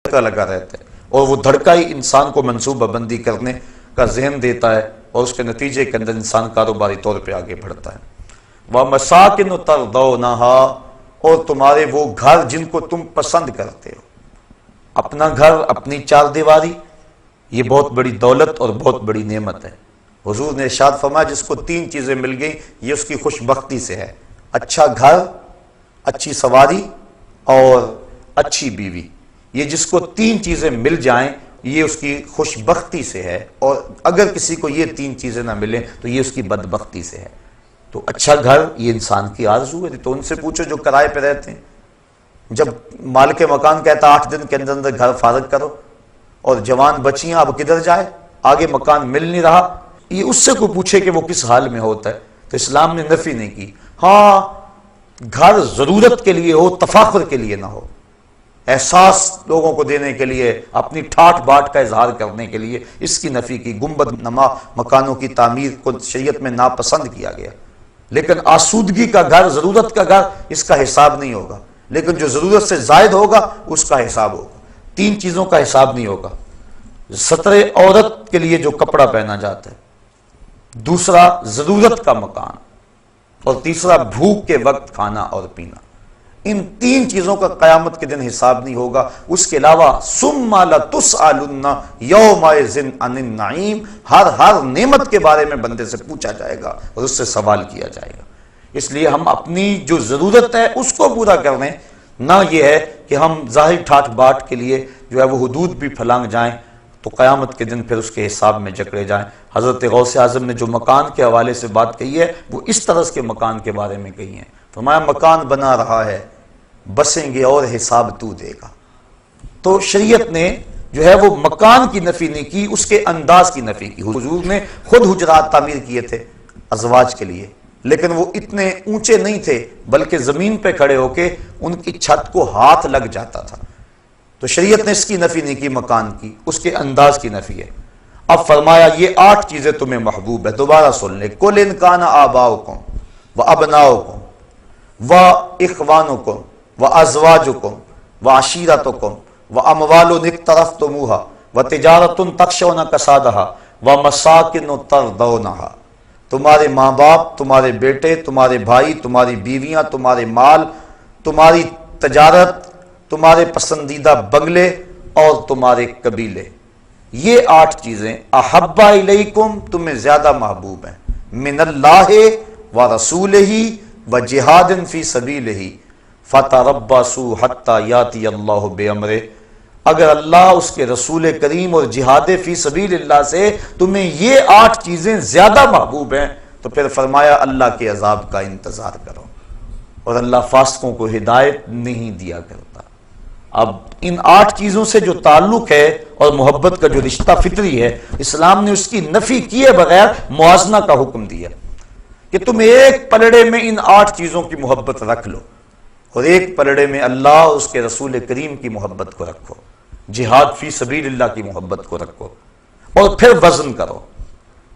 لگا رہتا ہے، اور وہ دھڑکا ہی انسان کو منصوبہ بندی کرنے کا ذہن دیتا ہے، اور اس کے نتیجے کے اندر انسان کاروباری طور پہ آگے بڑھتا ہے۔ وَمَسَاكِنُ تَرْضَوْنَهَا، اور تمہارے وہ گھر جن کو تم پسند کرتے ہو۔ اپنا گھر، اپنی 4 دیواری، یہ بہت بڑی دولت اور بہت بڑی نعمت ہے۔ حضور نے ارشاد فرمایا جس کو 3 چیزیں مل گئیں یہ اس کی خوش بختی سے ہے: اچھا گھر، اچھی سواری اور اچھی بیوی۔ یہ جس کو 3 چیزیں مل جائیں یہ اس کی خوش بختی سے ہے، اور اگر کسی کو یہ 3 چیزیں نہ ملیں تو یہ اس کی بدبختی سے ہے۔ تو اچھا گھر یہ انسان کی آرزو ہے، تو ان سے پوچھو جو کرائے پہ رہتے ہیں، جب مالک مکان کہتا 8 دن کے اندر اندر گھر فارغ کرو، اور جوان بچیاں اب کدھر جائے، آگے مکان مل نہیں رہا، یہ اس سے کوئی پوچھے کہ وہ کس حال میں ہوتا ہے، تو اسلام نے نفی نہیں کی۔ ہاں گھر ضرورت کے لیے ہو، تفاخر کے لیے نہ ہو، احساس لوگوں کو دینے کے لیے، اپنی ٹھاٹ باٹ کا اظہار کرنے کے لیے، اس کی نفی کی۔ گنبد نما مکانوں کی تعمیر کو شریعت میں ناپسند کیا گیا، لیکن آسودگی کا گھر، ضرورت کا گھر، اس کا حساب نہیں ہوگا، لیکن جو ضرورت سے زائد ہوگا اس کا حساب ہوگا۔ 3 چیزوں کا حساب نہیں ہوگا: ستر عورت کے لیے جو کپڑا پہنا جاتا ہے، دوسرا ضرورت کا مکان، اور تیسرا بھوک کے وقت کھانا اور پینا۔ ان 3 چیزوں کا قیامت کے دن حساب نہیں ہوگا۔ اس کے علاوہ ثم لتسألن یومئذ عن النعیم، ہر نعمت کے بارے میں بندے سے پوچھا جائے گا اور اس سے سوال کیا جائے گا۔ اس لیے ہم اپنی جو ضرورت ہے اس کو پورا کر لیں، نہ یہ ہے کہ ہم ظاہر ٹھاٹ باٹ کے لیے جو ہے وہ حدود بھی پھلانگ جائیں تو قیامت کے دن پھر اس کے حساب میں جکڑے جائیں۔ حضرت غوث اعظم نے جو مکان کے حوالے سے بات کہی ہے وہ اس طرح کے مکان کے بارے میں کہی ہے۔ فرمایا مکان بنا رہا ہے، بسیں گے اور حساب تو دے گا۔ تو شریعت نے جو ہے وہ مکان کی نفی نہیں کی، اس کے انداز کی نفی کی۔ حضور نے خود حجرات تعمیر کیے تھے ازواج کے لیے، لیکن وہ اتنے اونچے نہیں تھے، بلکہ زمین پہ کھڑے ہو کے ان کی چھت کو ہاتھ لگ جاتا تھا۔ تو شریعت نے اس کی نفی نہیں کی مکان کی، اس کے انداز کی نفی ہے۔ اب فرمایا یہ 8 چیزیں تمہیں محبوب ہے، دوبارہ سن لے۔ قُلْ إِنْ كَانَ آبَاؤُكُمْ وَأَبْنَاؤُكُمْ وَإِخْوَانُكُمْ وَأَزْوَاجُكُمْ وَعَشِيرَتُكُمْ وَأَمْوَالٌ اقْتَرَفْتُمُوهَا وَتِجَارَةٌ تَخْشَوْنَ كَسَادَهَا وَمَسَاكِنُ تَرْضَوْنَهَا، تمہارے ماں باپ، تمہارے بیٹے، تمہارے بھائی، تمہاری بیویاں، تمہارے مال، تمہاری تجارت تمہارے پسندیدہ بنگلے اور تمہارے قبیلے، یہ 8 چیزیں احب الیکم تمہیں زیادہ محبوب ہیں، من اللہ و رسولہ و جہاد فی سبیلہ فتربصوا حتی یاتی اللہ بامرہ، اگر اللہ اس کے رسول کریم اور جہاد فی سبیل اللہ سے تمہیں یہ 8 چیزیں زیادہ محبوب ہیں تو پھر فرمایا اللہ کے عذاب کا انتظار کرو، اور اللہ فاسقوں کو ہدایت نہیں دیا کرتا۔ اب ان 8 چیزوں سے جو تعلق ہے اور محبت کا جو رشتہ فطری ہے، اسلام نے اس کی نفی کیے بغیر موازنہ کا حکم دیا کہ تم ایک پلڑے میں ان 8 چیزوں کی محبت رکھ لو اور ایک پلڑے میں اللہ اور اس کے رسول کریم کی محبت کو رکھو، جہاد فی سبیل اللہ کی محبت کو رکھو، اور پھر وزن کرو۔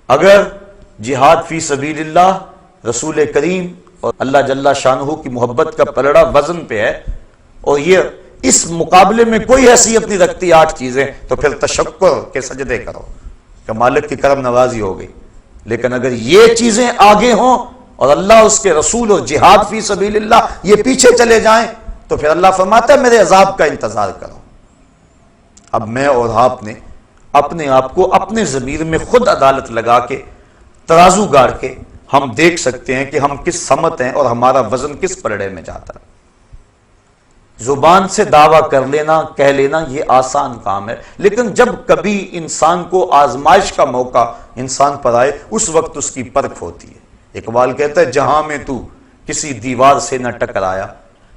اگر جہاد فی سبیل اللہ، رسول کریم اور اللہ جل شانہ کی محبت کا پلڑا وزن پہ ہے اور یہ اس مقابلے میں کوئی حیثیت نہیں رکھتی 8 چیزیں، تو پھر تشکر کے سجدے کرو کہ مالک کی کرم نوازی ہو گئی۔ لیکن اگر یہ چیزیں آگے ہوں اور اللہ اس کے رسول اور جہاد فی سبیل اللہ یہ پیچھے چلے جائیں تو پھر اللہ فرماتا ہے میرے عذاب کا انتظار کرو۔ اب میں اور آپ نے اپنے آپ کو اپنے ضمیر میں خود عدالت لگا کے ترازو گاڑ کے ہم دیکھ سکتے ہیں کہ ہم کس سمت ہیں اور ہمارا وزن کس پلڑے میں جاتا ہے۔ زبان سے دعویٰ کر لینا، کہہ لینا یہ آسان کام ہے، لیکن جب کبھی انسان کو آزمائش کا موقع انسان پر آئے اس وقت اس کی پرکھ ہوتی ہے۔ اقبال کہتا ہے جہاں میں تو کسی دیوار سے نہ ٹکرایا،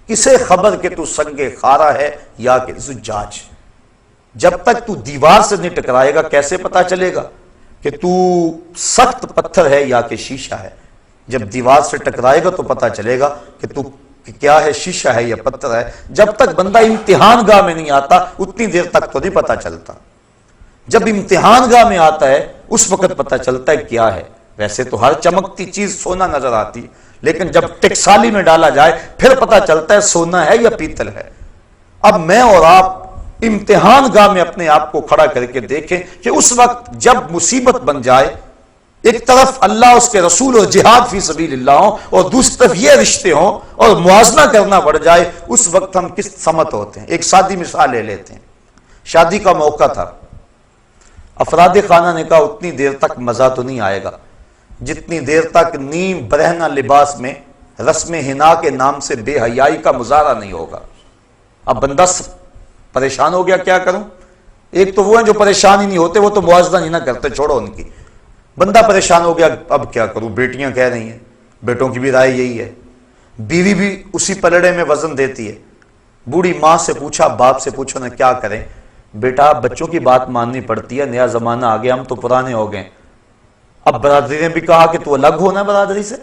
کسے خبر کہ تو سنگ خارا ہے یا کہ زجاج۔ جب تک تو دیوار سے نہیں ٹکرائے گا کیسے پتا چلے گا کہ تو سخت پتھر ہے یا کہ شیشہ ہے؟ جب دیوار سے ٹکرائے گا تو پتا چلے گا کہ تو کیا ہے، شیشہ ہے یا پتھر ہے۔ جب تک بندہ امتحان گاہ میں نہیں آتا اتنی دیر تک تو نہیں پتا چلتا، جب امتحان گاہ میں آتا ہے اس وقت پتا چلتا ہے کیا ہے۔ ویسے تو ہر چمکتی چیز سونا نظر آتی، لیکن جب ٹکسالی میں ڈالا جائے پھر پتا چلتا ہے سونا ہے یا پیتل ہے۔ اب میں اور آپ امتحان گاہ میں اپنے آپ کو کھڑا کر کے دیکھیں کہ اس وقت جب مصیبت بن جائے، ایک طرف اللہ اس کے رسول اور جہاد فی سبیل اللہ ہوں اور دوسری طرف یہ رشتے ہوں اور موازنہ کرنا پڑ جائے، اس وقت ہم کس سمت ہوتے ہیں۔ ایک سادی مثال لے لیتے ہیں، شادی کا موقع تھا، افراد خانہ نے کہا اتنی دیر تک مزہ تو نہیں آئے گا جتنی دیر تک نیم برہنہ لباس میں رسم حنا کے نام سے بے حیائی کا مظاہرہ نہیں ہوگا۔ اب بندہ پریشان ہو گیا، کیا کروں؟ ایک تو وہ ہیں جو پریشان ہی نہیں ہوتے، وہ تو موازنہ نہیں نہ کرتے، چھوڑو ان کی۔ بندہ پریشان ہو گیا، اب کیا کروں؟ بیٹیاں کہہ رہی ہیں، بیٹوں کی بھی رائے یہی ہے، بیوی بھی اسی پلڑے میں وزن دیتی ہے۔ بوڑھی ماں سے پوچھا، باپ سے پوچھو نا کیا کریں؟ بیٹا بچوں کی بات ماننی پڑتی ہے، نیا زمانہ آ گیا، ہم تو پرانے ہو گئے۔ اب برادری نے بھی کہا کہ تو الگ ہونا برادری سے،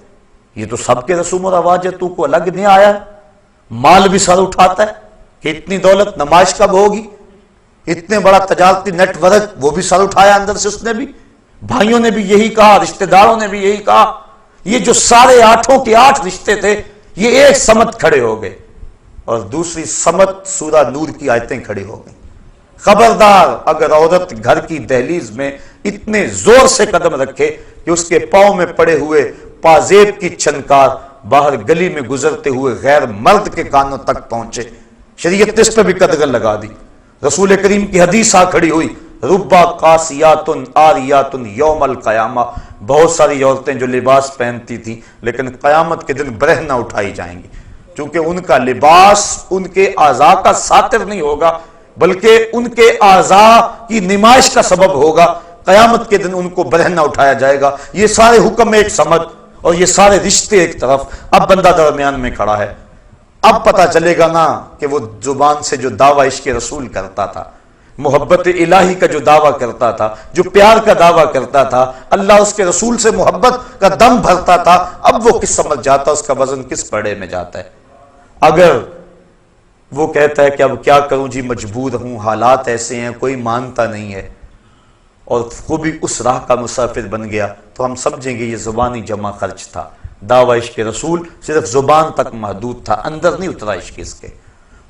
یہ تو سب کے رسوم و رواج ہے، تو کو الگ نہیں آیا۔ مال بھی سر اٹھاتا ہے کہ اتنی دولت نمائش کب ہوگی، اتنے بڑا تجارتی نیٹ ورک وہ بھی سر اٹھایا اندر سے، اس نے بھی، بھائیوں نے بھی یہی کہا، رشتہ داروں نے بھی یہی کہا۔ یہ جو سارے 8 کے 8 رشتے تھے یہ ایک سمت کھڑے ہو گئے اور دوسری سمت سورہ نور کی آیتیں کھڑی ہو گئیں۔ خبردار اگر عورت گھر کی دہلیز میں اتنے زور سے قدم رکھے کہ اس کے پاؤں میں پڑے ہوئے پازیب کی چھنکار باہر گلی میں گزرتے ہوئے غیر مرد کے کانوں تک پہنچے، شریعت نے اس پہ بھی قدغن لگا دی۔ رسول کریم کی حدیث آ کھڑی ہوئی، ربا قاسیات آریات یوم القیامہ، بہت ساری عورتیں جو لباس پہنتی تھیں لیکن قیامت کے دن برہنہ اٹھائی جائیں گی، چونکہ ان کا لباس ان کے اعضاء کا ساتر نہیں ہوگا بلکہ ان کے اعضاء کی نمائش کا سبب ہوگا۔ قیامت کے دن ان کو برہنہ اٹھایا جائے گا۔ یہ سارے حکم ایک سمت اور یہ سارے رشتے ایک طرف، اب بندہ درمیان میں کھڑا ہے۔ اب پتا چلے گا نا کہ وہ زبان سے جو دعویٰ عشق رسول کرتا تھا، محبت الہی کا جو دعویٰ کرتا تھا، جو پیار کا دعویٰ کرتا تھا، اللہ اس کے رسول سے محبت کا دم بھرتا تھا، اب وہ کس سمجھ جاتا، اس کا وزن کس پڑے میں جاتا ہے۔ اگر وہ کہتا ہے کہ اب کیا کروں جی، مجبور ہوں، حالات ایسے ہیں، کوئی مانتا نہیں ہے، اور خوبی اس راہ کا مسافر بن گیا، تو ہم سمجھیں گے یہ زبانی جمع خرچ تھا۔ دعویٰ عشق رسول صرف زبان تک محدود تھا، اندر نہیں اترا عشق اس کے۔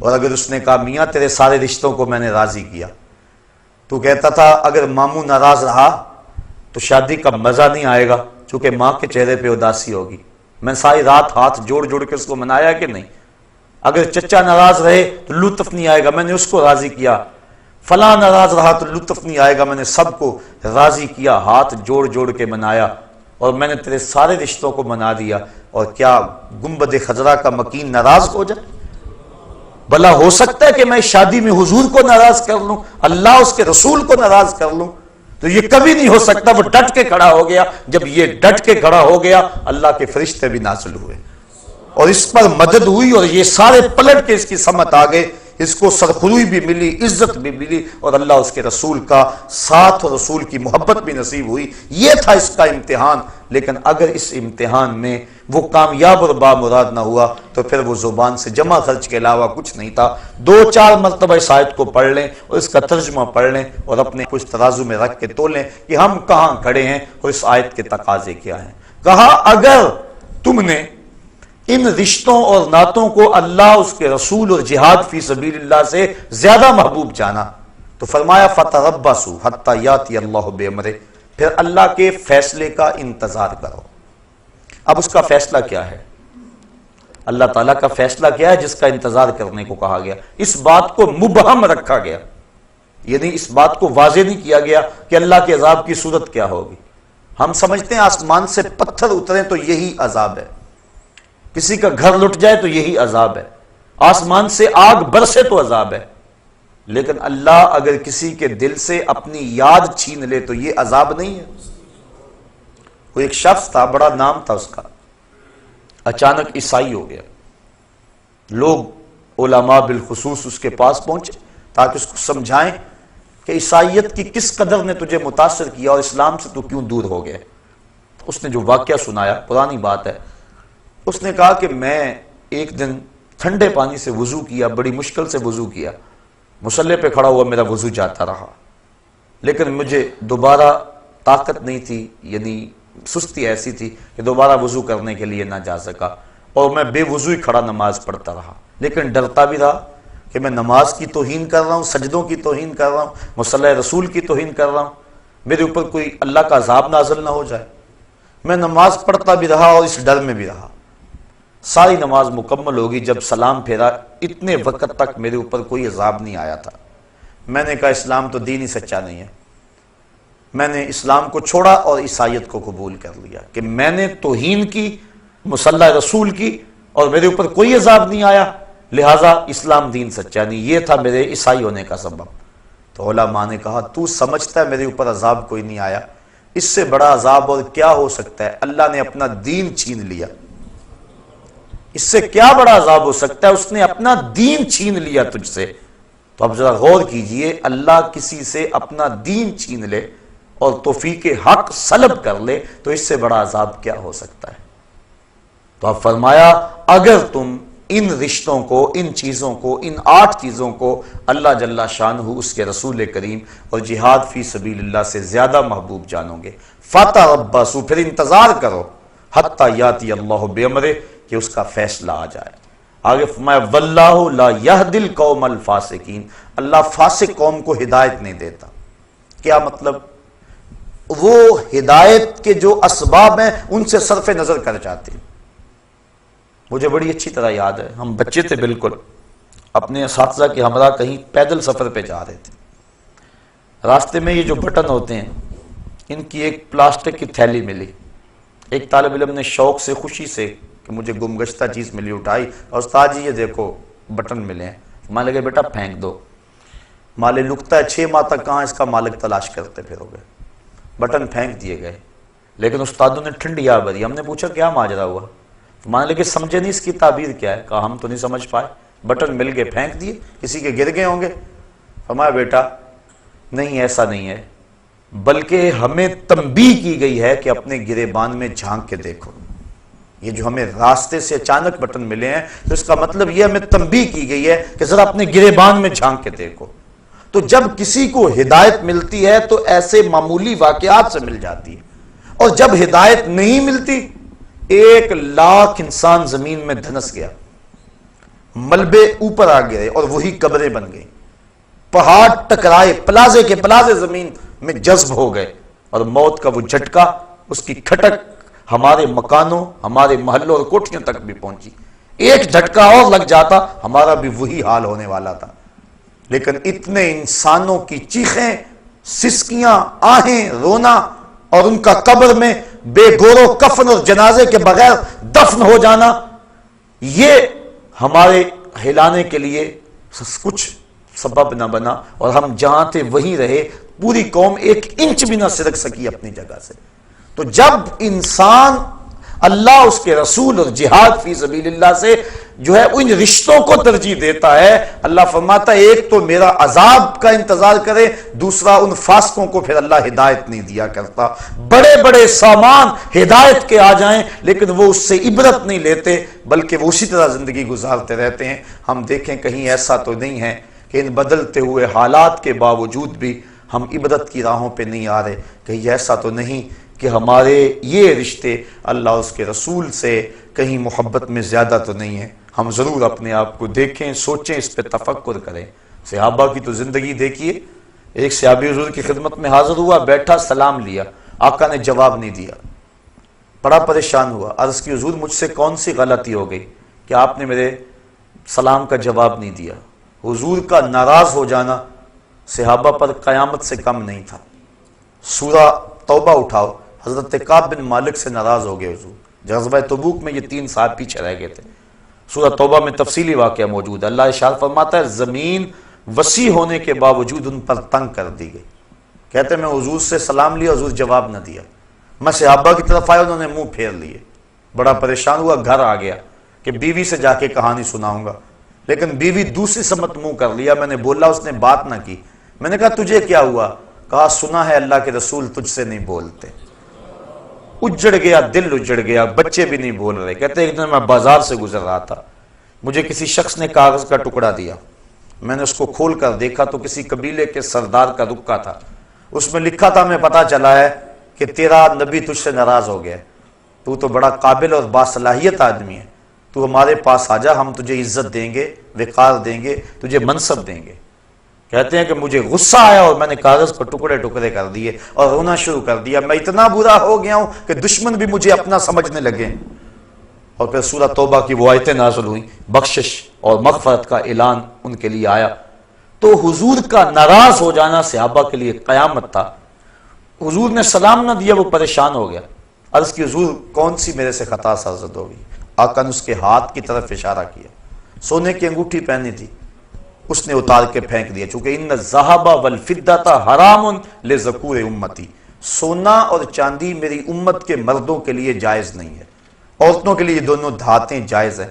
اور اگر اس نے کہا میاں تیرے سارے رشتوں کو میں نے راضی کیا، تو کہتا تھا اگر ماموں ناراض رہا تو شادی کا مزہ نہیں آئے گا، چونکہ ماں کے چہرے پہ اداسی ہوگی۔ میں ساری رات ہاتھ جوڑ جوڑ کے اس کو منایا کہ نہیں؟ اگر چچا ناراض رہے تو لطف نہیں آئے گا، میں نے اس کو راضی کیا، فلاں ناراض رہا تو لطف نہیں آئے گا، میں نے سب کو راضی کیا، ہاتھ جوڑ جوڑ کے منایا، اور میں نے تیرے سارے رشتوں کو منا دیا۔ اور کیا گنبد خضرا کا مکین ناراض ہو جائے؟ بھلا ہو سکتا ہے کہ میں شادی میں حضور کو ناراض کر لوں، اللہ اس کے رسول کو ناراض کر لوں؟ تو یہ کبھی نہیں ہو سکتا۔ وہ ڈٹ کے کھڑا ہو گیا، جب یہ ڈٹ کے کھڑا ہو گیا اللہ کے فرشتے بھی نازل ہوئے اور اس پر مدد ہوئی، اور یہ سارے پلٹ کے اس کی سمت آ گئے، اس کو سرخروئی بھی ملی، عزت بھی ملی، اور اللہ اس کے رسول کا ساتھ اور رسول کی محبت بھی نصیب ہوئی۔ یہ تھا اس کا امتحان۔ لیکن اگر اس امتحان میں وہ کامیاب اور بامراد نہ ہوا تو پھر وہ زبان سے جمع خرچ کے علاوہ کچھ نہیں تھا۔ 2-4 مرتبہ اس آیت کو پڑھ لیں اور اس کا ترجمہ پڑھ لیں اور اپنے کچھ ترازو میں رکھ کے تولیں کہ ہم کہاں کھڑے ہیں اور اس آیت کے تقاضے کیا ہیں۔ کہا اگر تم نے ان رشتوں اور نعتوں کو اللہ، اس کے رسول اور جہاد فی سبیل اللہ سے زیادہ محبوب جانا تو فرمایا فَتَرَبَّصُوا حَتَّى يَأْتِيَ اللَّهُ بِأَمْرِهِ، پھر اللہ کے فیصلے کا انتظار کرو۔ اب اس کا فیصلہ کیا ہے؟ اللہ تعالیٰ کا فیصلہ کیا ہے جس کا انتظار کرنے کو کہا گیا؟ اس بات کو مبہم رکھا گیا، یعنی اس بات کو واضح نہیں کیا گیا کہ اللہ کے عذاب کی صورت کیا ہوگی۔ ہم سمجھتے ہیں آسمان سے پتھر اترے تو یہی عذاب ہے، کسی کا گھر لٹ جائے تو یہی عذاب ہے، آسمان سے آگ برسے تو عذاب ہے، لیکن اللہ اگر کسی کے دل سے اپنی یاد چھین لے تو یہ عذاب نہیں ہے۔ وہ ایک شخص تھا، بڑا نام تھا اس کا، اچانک عیسائی ہو گیا۔ لوگ علماء بالخصوص اس کے پاس پہنچے تاکہ اس کو سمجھائیں کہ عیسائیت کی کس قدر نے تجھے متاثر کیا اور اسلام سے تو کیوں دور ہو گیا۔ اس نے جو واقعہ سنایا، پرانی بات ہے، اس نے کہا کہ میں ایک دن ٹھنڈے پانی سے وضو کیا، بڑی مشکل سے وضو کیا، مصلی پہ کھڑا ہوا میرا وضو جاتا رہا، لیکن مجھے دوبارہ طاقت نہیں تھی، یعنی سستی ایسی تھی کہ دوبارہ وضو کرنے کے لیے نہ جا سکا، اور میں بے وضو ہی کھڑا نماز پڑھتا رہا، لیکن ڈرتا بھی رہا کہ میں نماز کی توہین کر رہا ہوں، سجدوں کی توہین کر رہا ہوں، مصلی رسول کی توہین کر رہا ہوں، میرے اوپر کوئی اللہ کا عذاب نازل نہ ہو جائے۔ میں نماز پڑھتا بھی رہا اور اس ڈر میں بھی رہا۔ ساری نماز مکمل ہوگی، جب سلام پھیرا اتنے وقت تک میرے اوپر کوئی عذاب نہیں آیا تھا۔ میں نے کہا اسلام تو دین ہی سچا نہیں ہے۔ میں نے اسلام کو چھوڑا اور عیسائیت کو قبول کر لیا کہ میں نے توہین کی، مصلی رسول کی، اور میرے اوپر کوئی عذاب نہیں آیا، لہٰذا اسلام دین سچا نہیں۔ یہ تھا میرے عیسائی ہونے کا سبب۔ تو علماء نے کہا تو سمجھتا ہے میرے اوپر عذاب کوئی نہیں آیا، اس سے بڑا عذاب اور کیا ہو سکتا ہے؟ اللہ نے اپنا دین چھین لیا، اس سے کیا بڑا عذاب ہو سکتا ہے؟ اس نے اپنا دین چھین لیا تجھ سے۔ تو اب ذرا غور کیجئے، اللہ کسی سے اپنا دین چھین لے اور توفیق حق سلب کر لے تو اس سے بڑا عذاب کیا ہو سکتا ہے؟ تو اب فرمایا اگر تم ان رشتوں کو، ان چیزوں کو، ان 8 چیزوں کو اللہ جل شانہ، اس کے رسول کریم اور جہاد فی سبیل اللہ سے زیادہ محبوب جانو گے، فتربصوا، پھر انتظار کرو، حتی یاتی اللہ بامرہ، کہ اس کا فیصلہ آ جائے۔ آگے فرمایا واللہ لا یہدی القوم الفاسقین، اللہ فاسق قوم کو ہدایت نہیں دیتا۔ کیا مطلب؟ وہ ہدایت کے جو اسباب ہیں ان سے صرف نظر کر جاتے ہیں۔ مجھے بڑی اچھی طرح یاد ہے، ہم بچے تھے بالکل، اپنے اساتذہ کے ہمراہ کہیں پیدل سفر پہ جا رہے تھے، راستے میں یہ جو بٹن ہوتے ہیں ان کی ایک پلاسٹک کی تھیلی ملی، ایک طالب علم نے شوق سے، خوشی سے کہ مجھے گمگشتہ چیز ملی، اٹھائی، اور استاد جی یہ دیکھو بٹن ملے ہیں۔ مان لگے بیٹا پھینک دو، مالے لکتا ہے 6 ماہ تک کہاں اس کا مالک تلاش کرتے پھرو گے۔ بٹن پھینک دیے گئے، لیکن استادوں نے ٹھنڈی آ بھری۔ ہم نے پوچھا کیا ماجرا ہوا؟ مان لگے سمجھے نہیں اس کی تعبیر کیا ہے؟ کہا ہم تو نہیں سمجھ پائے، بٹن مل گئے پھینک دیے، کسی کے گر گئے ہوں گے۔ فرمایا بیٹا نہیں، ایسا نہیں ہے، بلکہ ہمیں تنبیہ کی گئی ہے کہ اپنے گریبان میں جھانک کے دیکھو۔ یہ جو ہمیں راستے سے اچانک بٹن ملے ہیں تو اس کا مطلب یہ ہمیں تنبیہ کی گئی ہے کہ ذرا اپنے گریبان میں جھانک کے دیکھو۔ تو جب کسی کو ہدایت ملتی ہے تو ایسے معمولی واقعات سے مل جاتی ہے، اور جب ہدایت نہیں ملتی 1,00,000 انسان زمین میں دھنس گیا، ملبے اوپر آ گئے اور وہی قبریں بن گئی، پہاڑ ٹکرائے، پلازے کے پلازے زمین میں جذب ہو گئے، اور موت کا وہ جھٹکا، اس کی کھٹک ہمارے مکانوں، ہمارے محلوں اور کوٹھیوں تک بھی پہنچی۔ ایک جھٹکا اور لگ جاتا ہمارا بھی وہی حال ہونے والا تھا. لیکن اتنے انسانوں کی چیخیں، سسکیاں، آہیں، رونا اور ان کا قبر میں بے گور و کفن اور جنازے کے بغیر دفن ہو جانا، یہ ہمارے ہلانے کے لیے کچھ سبب نہ بنا، اور ہم جہاں تھے وہیں رہے. پوری قوم ایک انچ بھی نہ سرک سکی اپنی جگہ سے. تو جب انسان اللہ، اس کے رسول اور جہاد فی سبیل اللہ سے جو ہے ان رشتوں کو ترجیح دیتا ہے، اللہ فرماتا ہے ایک تو میرا عذاب کا انتظار کرے، دوسرا ان فاسقوں کو پھر اللہ ہدایت نہیں دیا کرتا. بڑے بڑے سامان ہدایت کے آ جائیں لیکن وہ اس سے عبرت نہیں لیتے، بلکہ وہ اسی طرح زندگی گزارتے رہتے ہیں. ہم دیکھیں کہیں ایسا تو نہیں ہے کہ ان بدلتے ہوئے حالات کے باوجود بھی ہم عبرت کی راہوں پہ نہیں آ رہے. کہیں ایسا تو نہیں کہ ہمارے یہ رشتے اللہ اس کے رسول سے کہیں محبت میں زیادہ تو نہیں ہیں. ہم ضرور اپنے آپ کو دیکھیں، سوچیں، اس پہ تفکر کریں. صحابہ کی تو زندگی دیکھیے. ایک صحابی حضور کی خدمت میں حاضر ہوا، بیٹھا، سلام لیا، آقا نے جواب نہیں دیا. بڑا پریشان ہوا، عرض کی حضور مجھ سے کون سی غلطی ہو گئی کہ آپ نے میرے سلام کا جواب نہیں دیا. حضور کا ناراض ہو جانا صحابہ پر قیامت سے کم نہیں تھا. سورہ توبہ اٹھاؤ، حضرت کعب بن مالک سے ناراض ہو گئے حضور. غزوہ تبوک میں یہ 3 سال پیچھے رہ گئے تھے. سورہ توبہ میں تفصیلی واقعہ موجود ہے. اللہ ارشاد فرماتا ہے زمین وسیع ہونے کے باوجود ان پر تنگ کر دی گئی. کہتے ہیں میں حضور سے سلام لیا، حضور جواب نہ دیا. میں صحابہ کی طرف آیا، انہوں نے منہ پھیر لیے. بڑا پریشان ہوا، گھر آ گیا کہ بیوی سے جا کے کہانی سناؤں گا. لیکن بیوی دوسری سمت منہ کر لیا. میں نے بولا، اس نے بات نہ کی. میں نے کہا تجھے کیا ہوا؟ کہا سنا ہے اللہ کے رسول تجھ سے نہیں بولتے. اجڑ گیا، دل اجڑ گیا، بچے بھی نہیں بول رہے. کہتے ایک دن میں بازار سے گزر رہا تھا، مجھے کسی شخص نے کاغذ کا ٹکڑا دیا. میں نے اس کو کھول کر دیکھا تو کسی قبیلے کے سردار کا رکا تھا. اس میں لکھا تھا میں پتا چلا ہے کہ تیرا نبی تجھ سے ناراض ہو گیا، تو تو بڑا قابل اور باصلاحیت آدمی ہے، تو ہمارے پاس آ جا، ہم تجھے عزت دیں گے، وقار دیں گے، تجھے منصب دیں گے. کہتے ہیں کہ مجھے غصہ آیا اور میں نے کاغذ پر ٹکڑے ٹکڑے کر دیے اور رونا شروع کر دیا. میں اتنا برا ہو گیا ہوں کہ دشمن بھی مجھے اپنا سمجھنے لگے. اور پھر سورہ توبہ کی وہ آیتیں نازل ہوئیں، بخشش اور مغفرت کا اعلان ان کے لیے آیا. تو حضور کا ناراض ہو جانا صحابہ کے لیے قیامت تھا. حضور نے سلام نہ دیا، وہ پریشان ہو گیا. عرض کی حضور کون سی میرے سے خطا سرزد ہو گئی؟ آقا نے اس کے ہاتھ کی طرف اشارہ کیا. سونے کی انگوٹھی پہنی تھی، اس نے اتار کے پھینک دیا. چونکہ ان الذھب والفضة حرام لذکور امتی، سونا اور چاندی میری امت کے مردوں کے لیے جائز نہیں ہے. عورتوں کے لیے یہ دونوں دھاتیں جائز ہیں،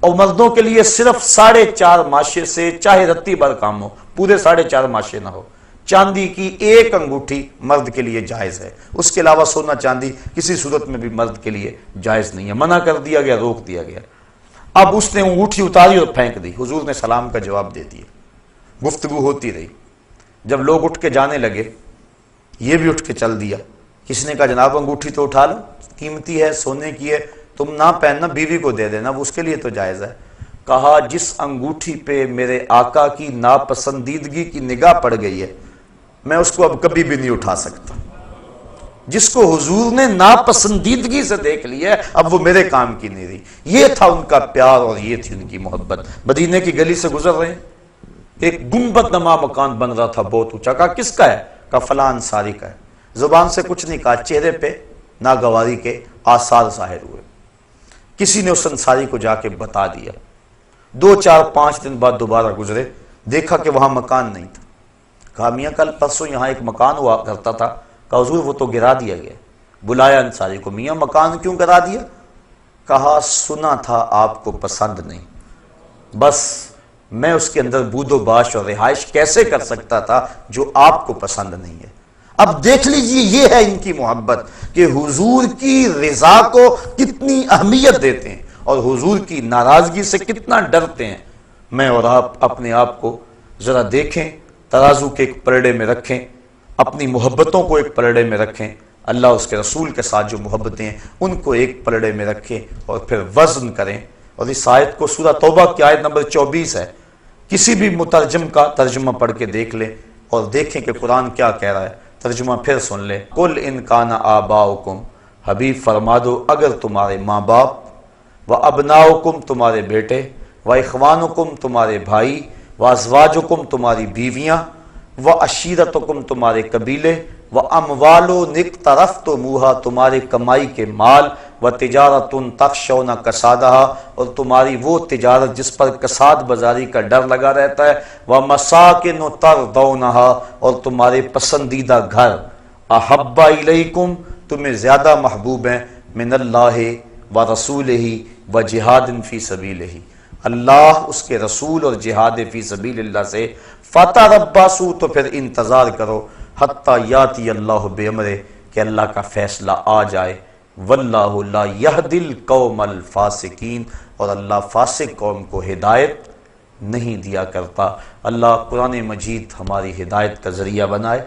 اور مردوں کے لیے صرف 4.5 ماشے سے، چاہے رتی بھر کام ہو، پورے 4.5 ماشے نہ ہو. چاندی کی ایک انگوٹھی مرد کے لیے جائز ہے، اس کے علاوہ سونا چاندی کسی صورت میں بھی مرد کے لیے جائز نہیں ہے. منع کر دیا گیا، روک دیا گیا. اب اس نے انگوٹھی اتاری اور پھینک دی. حضور نے سلام کا جواب دے دیا. گفتگو ہوتی رہی. جب لوگ اٹھ کے جانے لگے، یہ بھی اٹھ کے چل دیا. کسی نے کہا جناب انگوٹھی تو اٹھا لو، قیمتی ہے، سونے کی ہے، تم نہ پہننا، بیوی کو دے دینا، وہ اس کے لیے تو جائز ہے. کہا جس انگوٹھی پہ میرے آقا کی ناپسندیدگی کی نگاہ پڑ گئی ہے، میں اس کو اب کبھی بھی نہیں اٹھا سکتا. جس کو حضور نے ناپسندیدگی سے دیکھ لیا ہے، اب وہ میرے کام کی نہیں رہی. یہ تھا ان کا پیار اور یہ تھی ان کی محبت. مدینے کی گلی سے گزر رہے ہیں، ایک گنبد نما مکان بن رہا تھا بہت اونچا. کہا کس کا ہے؟ کہا فلاں انصاری کا ہے. زبان سے کچھ نہیں کہا، چہرے پہ ناگواری کے آثار ظاہر ہوئے. کسی نے اس انصاری کو جا کے بتا دیا. 2 4 5 دن بعد دوبارہ گزرے، دیکھا کہ وہاں مکان نہیں تھا. کہا میاں کل پرسوں یہاں ایک مکان ہوا کرتا تھا. کہا حضور وہ تو گرا دیا گیا. بلایا انصاری کو، میاں مکان کیوں گرا دیا؟ کہا سنا تھا آپ کو پسند نہیں، بس میں اس کے اندر بود و باش اور رہائش کیسے کر سکتا تھا جو آپ کو پسند نہیں ہے. اب دیکھ لیجئے یہ ہے ان کی محبت کہ حضور کی رضا کو کتنی اہمیت دیتے ہیں اور حضور کی ناراضگی سے کتنا ڈرتے ہیں. میں اور آپ اپنے آپ کو ذرا دیکھیں، ترازو کے ایک پلڑے میں رکھیں، اپنی محبتوں کو ایک پلڑے میں رکھیں، اللہ اس کے رسول کے ساتھ جو محبتیں ہیں ان کو ایک پلڑے میں رکھیں اور پھر وزن کریں. اور اس آیت کو سورہ توبہ کی آیت نمبر 24 ہے، کسی بھی مترجم کا ترجمہ پڑھ کے دیکھ لیں اور دیکھیں کہ قرآن کیا کہہ رہا ہے. ترجمہ پھر سن لیں. قل ان کان آباؤکم، حبیب فرما دو اگر تمہارے ماں باپ وابناؤکم تمہارے بیٹے، واخوانکم تمہارے بھائی، وازواجکم تمہاری بیویاں، وعشیرتکم تمہارے قبیلے، واموال اقترفتموہا تمہارے کمائی کے مال، وتجارت تخشون کسادہا اور تمہاری وہ تجارت جس پر کساد بازاری کا ڈر لگا رہتا ہے، ومساکن ترضونہا اور تمہارے پسندیدہ گھر، احب الیکم تمہیں زیادہ محبوب ہیں، من اللہ ورسولہ وجہاد فی سبیلہ اللہ اس کے رسول اور جہاد فی سبیل اللہ سے، فتربصوا تو پھر انتظار کرو، حتی یاتی اللہ بامرہ کہ اللہ کا فیصلہ آ جائے، واللہ لا یہدی القوم الفاسقین اور اللہ فاسق قوم کو ہدایت نہیں دیا کرتا۔ اللہ قرآن مجید ہماری ہدایت کا ذریعہ بنائے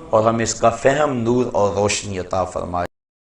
اور ہمیں اس کا فہم، نور اور روشنی عطا فرمائے۔